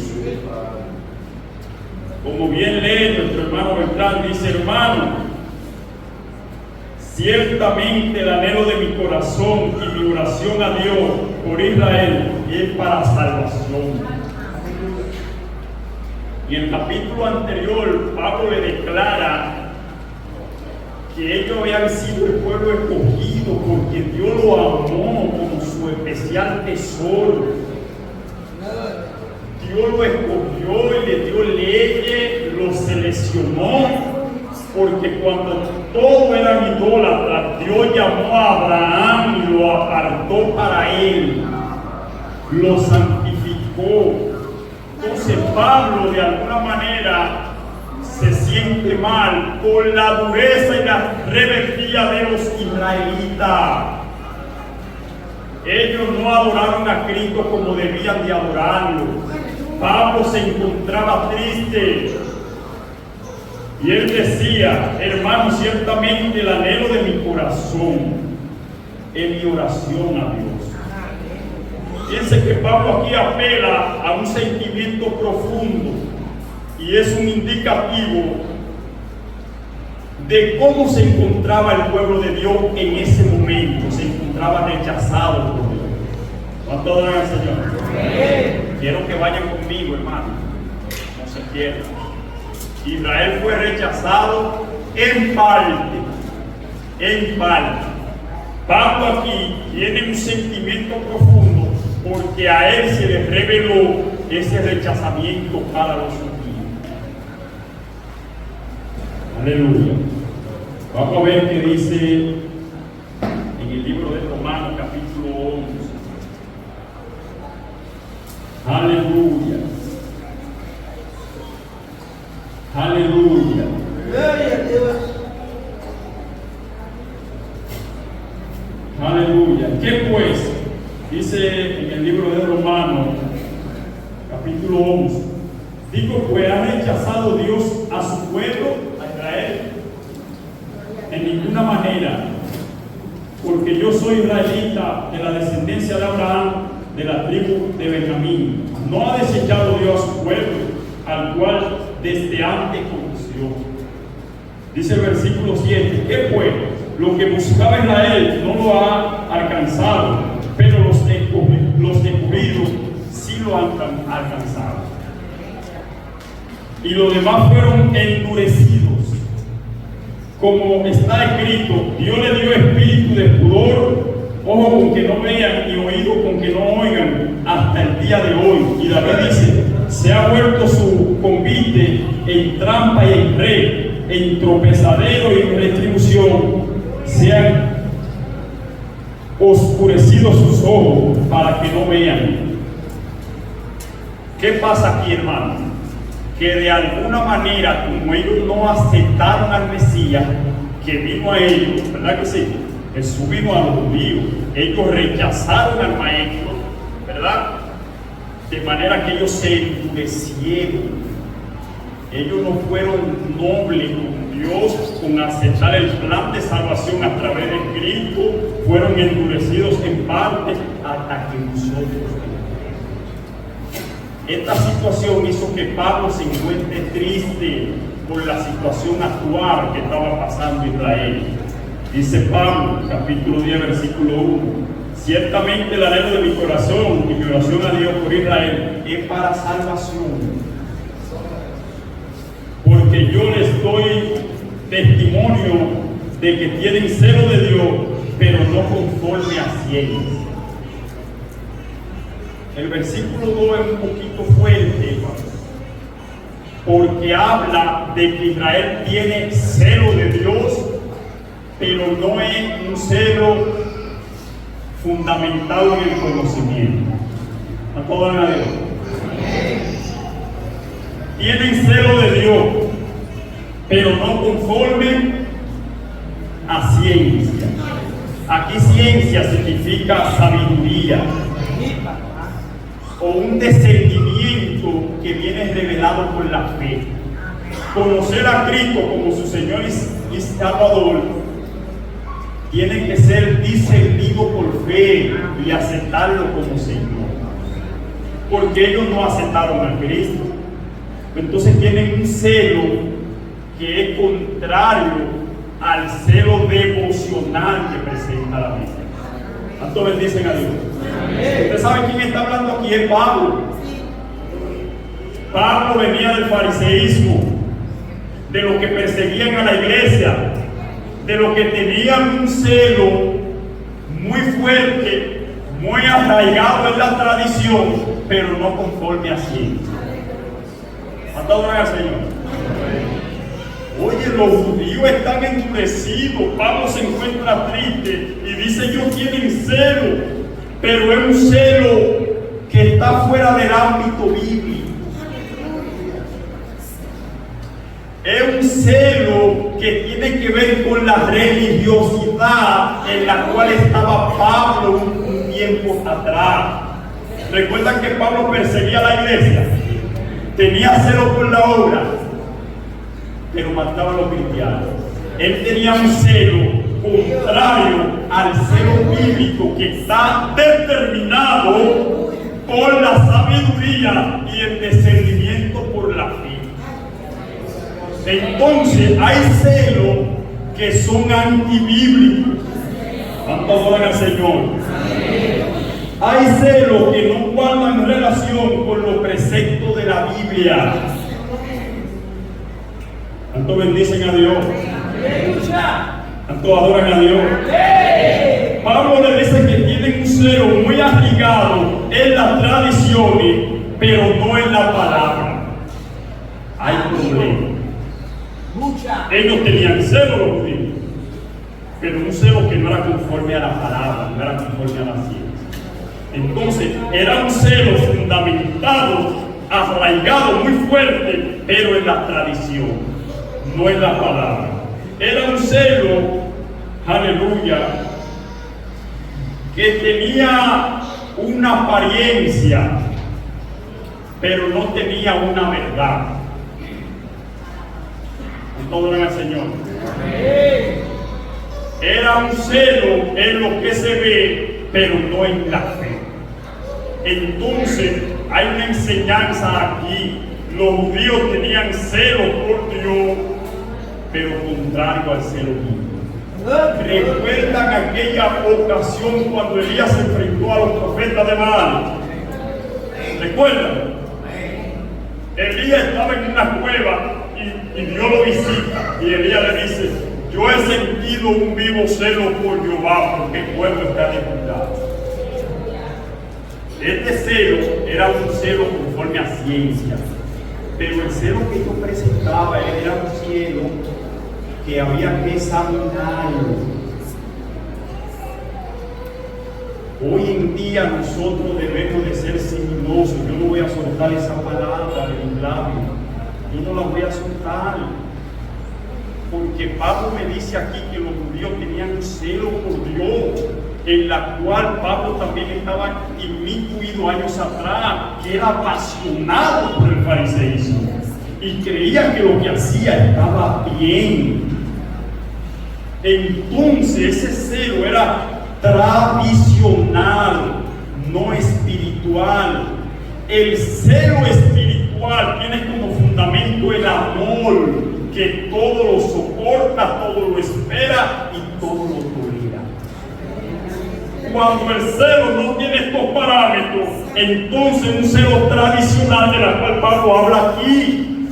Como bien lee nuestro hermano Bertrand, dice: hermano, ciertamente el anhelo de mi corazón y mi oración a Dios por Israel es para salvación. Y en el capítulo anterior, Pablo le declara que ellos habían sido el pueblo escogido porque Dios lo amó como su especial tesoro. Dios lo escogió y le dio leyes, lo seleccionó, porque cuando todos eran idólatras, Dios llamó a Abraham y lo apartó para él, lo santificó. Entonces Pablo de alguna manera se siente mal por la dureza y la rebeldía de los israelitas. Ellos no adoraron a Cristo como debían de adorarlo. Pablo se encontraba triste y él decía: hermano, ciertamente el anhelo de mi corazón es mi oración a Dios. Fíjense que Pablo aquí apela a un sentimiento profundo y es un indicativo de cómo se encontraba el pueblo de Dios en ese momento. Se encontraba rechazado por Dios. ¿Cuánto adoran al Señor? Quiero que vayan conmigo, hermano. No se pierdan. Israel fue rechazado en parte. En parte. Pablo aquí tiene un sentimiento profundo porque a él se le reveló ese rechazamiento para los judíos. Aleluya. Vamos a ver qué dice en el libro de Romanos capítulo 11. Aleluya. Aleluya. Gloria a Dios. 11. Digo, pues ha rechazado Dios a su pueblo, a Israel. En ninguna manera, porque yo soy israelita de la descendencia de Abraham, de la tribu de Benjamín. No ha desechado Dios a su pueblo, al cual desde antes conoció. Dice el versículo 7, ¿qué pues? Lo que buscaba Israel no lo ha alcanzado, pero los escogidos sí lo han alcanzado. Y los demás fueron endurecidos. Como está escrito, Dios le dio espíritu de pudor, ojo con que no vean y oído con que no oigan hasta el día de hoy. Y David dice, se ha vuelto su convite en trampa y en red, en tropezadero y en retribución. Se han oscurecido sus ojos para que no vean. ¿Qué pasa aquí, hermano? Que de alguna manera, como ellos no aceptaron al Mesías, que vino a ellos, ¿verdad que sí? Jesús vino a los judíos, ellos rechazaron al Maestro, ¿verdad? De manera que ellos se endurecieron. Ellos no fueron nobles con Dios, con aceptar el plan de salvación a través de Cristo, fueron endurecidos en parte hasta que nosotros. Esta situación hizo que Pablo se encuentre triste por la situación actual que estaba pasando Israel. Dice Pablo, capítulo 10, versículo 1, ciertamente el anhelo de mi corazón y mi oración a Dios por Israel es para salvación, porque yo les doy testimonio de que tienen celo de Dios, pero no conforme a ciencia. El versículo 2 es un poquito fuerte, porque habla de que Israel tiene celo de Dios, pero no es un celo fundamentado en el conocimiento. ¿A todos a Dios? Tienen celo de Dios, pero no conforme a ciencia. Aquí ciencia significa sabiduría, o un discernimiento que viene revelado por la fe. Conocer a Cristo como su Señor y Salvador tiene que ser discernido por fe y aceptarlo como Señor, porque ellos no aceptaron a Cristo. Entonces tienen un celo que es contrario al celo devocional que presenta la Biblia. ¿Cuánto bendicen a Dios? ¿Usted sabe quién está hablando aquí? Es Pablo. Pablo venía del fariseísmo, de los que perseguían a la iglesia, de los que tenían un celo muy fuerte, muy arraigado en la tradición, pero no conforme a ciencia. ¿Cuánto adoran al Señor? Oye, los judíos están endurecidos. Pablo se encuentra triste y dice, ellos tienen celo, pero es un celo que está fuera del ámbito bíblico. Es un celo que tiene que ver con la religiosidad en la cual estaba Pablo un tiempo atrás. ¿Recuerdan que Pablo perseguía a la iglesia? Tenía celo por la obra, pero mataba a los cristianos. Él tenía un celo contrario al celo bíblico que está determinado por la sabiduría y el discernimiento por la fe. Entonces hay celos que son antibíblicos. ¿Cuánto adoran al Señor? Hay celos que no guardan relación con los preceptos de la Biblia. ¿Cuánto bendicen a Dios? ¿Cuánto adoran a Dios? Pablo le dice que tienen un celo muy arraigado en las tradiciones, pero no en la palabra. Hay problemas. Ellos tenían celo, los judíos, pero un celo que no era conforme a la palabra, no era conforme a la ciencia. Entonces, era un celo fundamentado, arraigado, muy fuerte, pero en la tradición, no en la palabra. Era un celo, aleluya, que tenía una apariencia pero no tenía una verdad. Todo era el Señor. Era un celo en lo que se ve, pero no en la fe. Entonces, hay una enseñanza aquí. Los judíos tenían celo por Dios, pero contrario al celo divino. ¿Recuerdan aquella ocasión cuando Elías se enfrentó a los profetas de Baal? ¿Recuerdan? Elías estaba en una cueva y Dios lo visita y Elías le dice: yo he sentido un vivo celo por Jehová porque el pueblo está disputado. Este celo era un celo conforme a ciencia, pero el celo que yo presentaba era un celo que había que examinarlo. Hoy en día nosotros debemos de ser sigilosos. Yo no voy a soltar esa palabra de mis labios, yo no la voy a soltar, porque Pablo me dice aquí que los judíos tenían un celo por Dios, en la cual Pablo también estaba inmiscuido años atrás, que era apasionado por el fariseísmo y creía que lo que hacía estaba bien. Entonces ese celo era tradicional, no espiritual. El celo espiritual tiene como fundamento el amor, que todo lo soporta, todo lo espera y todo lo tolera. Cuando el celo no tiene estos parámetros, entonces un celo tradicional, de la cual Pablo habla aquí,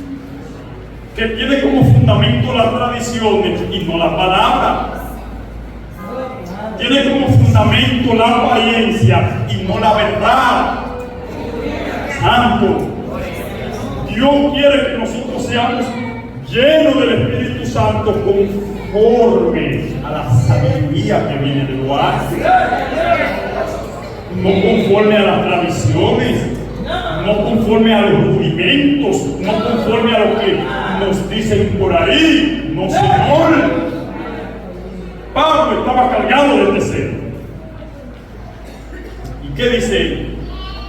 que tiene como fundamento las tradiciones y no la palabra. Tiene como fundamento la apariencia y no la verdad. Santo. Dios quiere que nosotros seamos llenos del Espíritu Santo conforme a la sabiduría que viene de lo alto. No conforme a las tradiciones, no conforme a los rudimentos, no conforme a lo que nos dicen por ahí. No, Señor. Pablo estaba cargado de este celo. ¿Y qué dice él?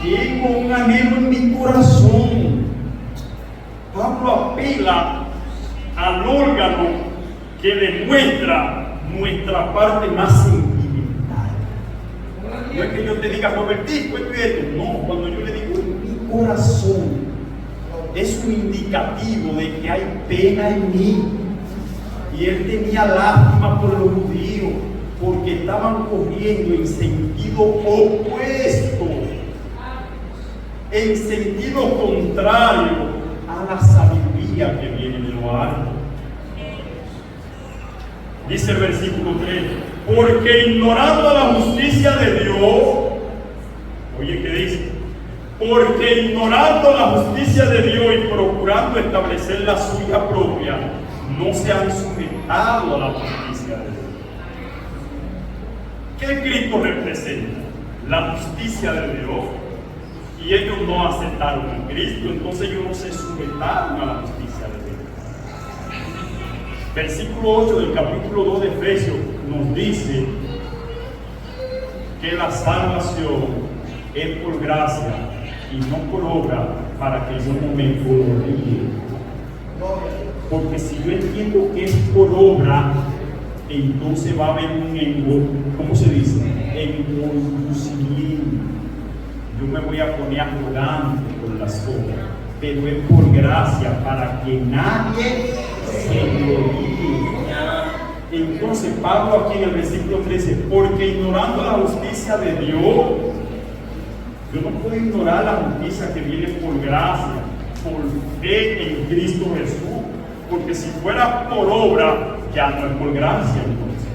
Tengo un anhelo en mi corazón. Pablo apela al órgano que demuestra nuestra parte más sentimental. No es que yo te diga, Robertico, esto y esto. No, cuando yo le digo en mi corazón, es un indicativo de que hay pena en mí. Y él tenía lástima por los judíos, porque estaban corriendo en sentido opuesto, en sentido contrario a la sabiduría que viene de lo alto. Dice el versículo 3: porque ignorando la justicia de Dios, oye, ¿qué dice? Porque ignorando la justicia de Dios y procurando establecer la suya propia, no se han sujetado a la justicia de Dios. ¿Qué Cristo representa? La justicia de Dios. Y ellos no aceptaron a Cristo, entonces ellos no se sujetaron a la justicia de Dios. Versículo 8 del capítulo 2 de Efesios nos dice que la salvación es por gracia y no por obra, para que yo no me gloríe. Porque si yo entiendo que es por obra, entonces va a haber un ¿cómo se dice? Engollecimiento. Yo me voy a poner arrogante con las obras, pero es por gracia, para que nadie se gloríe. Entonces Pablo aquí en el versículo 13: porque ignorando la justicia de Dios, yo no puedo ignorar la justicia que viene por gracia, por fe en Cristo Jesús. Porque si fuera por obra, ya no es por gracia. Entonces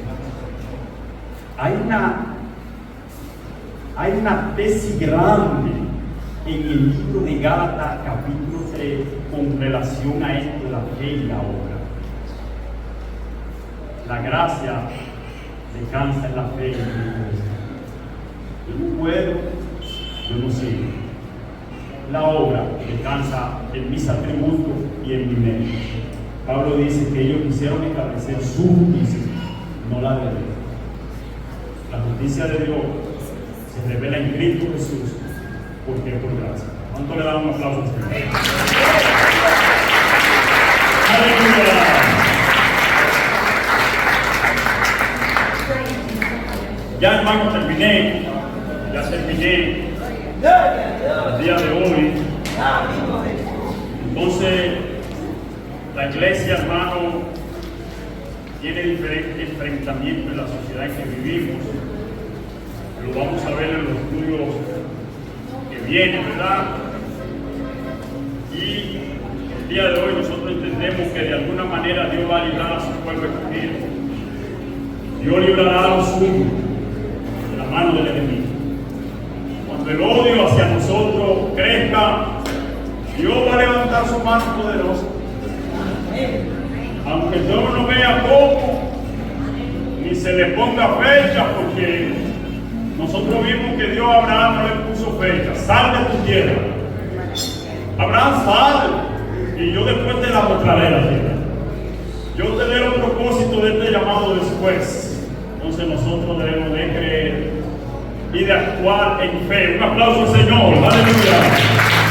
hay una tesis grande en el libro de Gálatas capítulo 3 con relación a esto, la fe y la obra. La gracia descansa en la fe y en Cristo. Yo no puedo, yo no sé. La obra descansa en mis atributos y en mi mérito. Pablo dice que ellos quisieron establecer su justicia, no la de Dios. La justicia de Dios se revela en Cristo Jesús, porque es por gracia. ¿Cuánto le dan un aplauso al Señor? ¡Aleluya! Ya hermano terminé el día de hoy. Entonces, la iglesia, hermano, tiene diferentes enfrentamientos en la sociedad en que vivimos. Lo vamos a ver en los estudios que vienen, ¿verdad? Y el día de hoy nosotros entendemos que de alguna manera Dios va a librar a su pueblo escogido. Dios librará a los suyos de la mano del enemigo. Cuando el odio hacia nosotros crezca, Dios va a levantar su mano poderosa. Aunque Dios no vea cómo, ni se le ponga fecha, porque nosotros vimos que Dios a Abraham no le puso fecha. Sal de tu tierra. Abraham, sal, y yo después te la mostraré la tierra. Yo te daré los propósitos de este llamado después. Entonces nosotros debemos de creer y de actuar en fe. Un aplauso al Señor. Aleluya.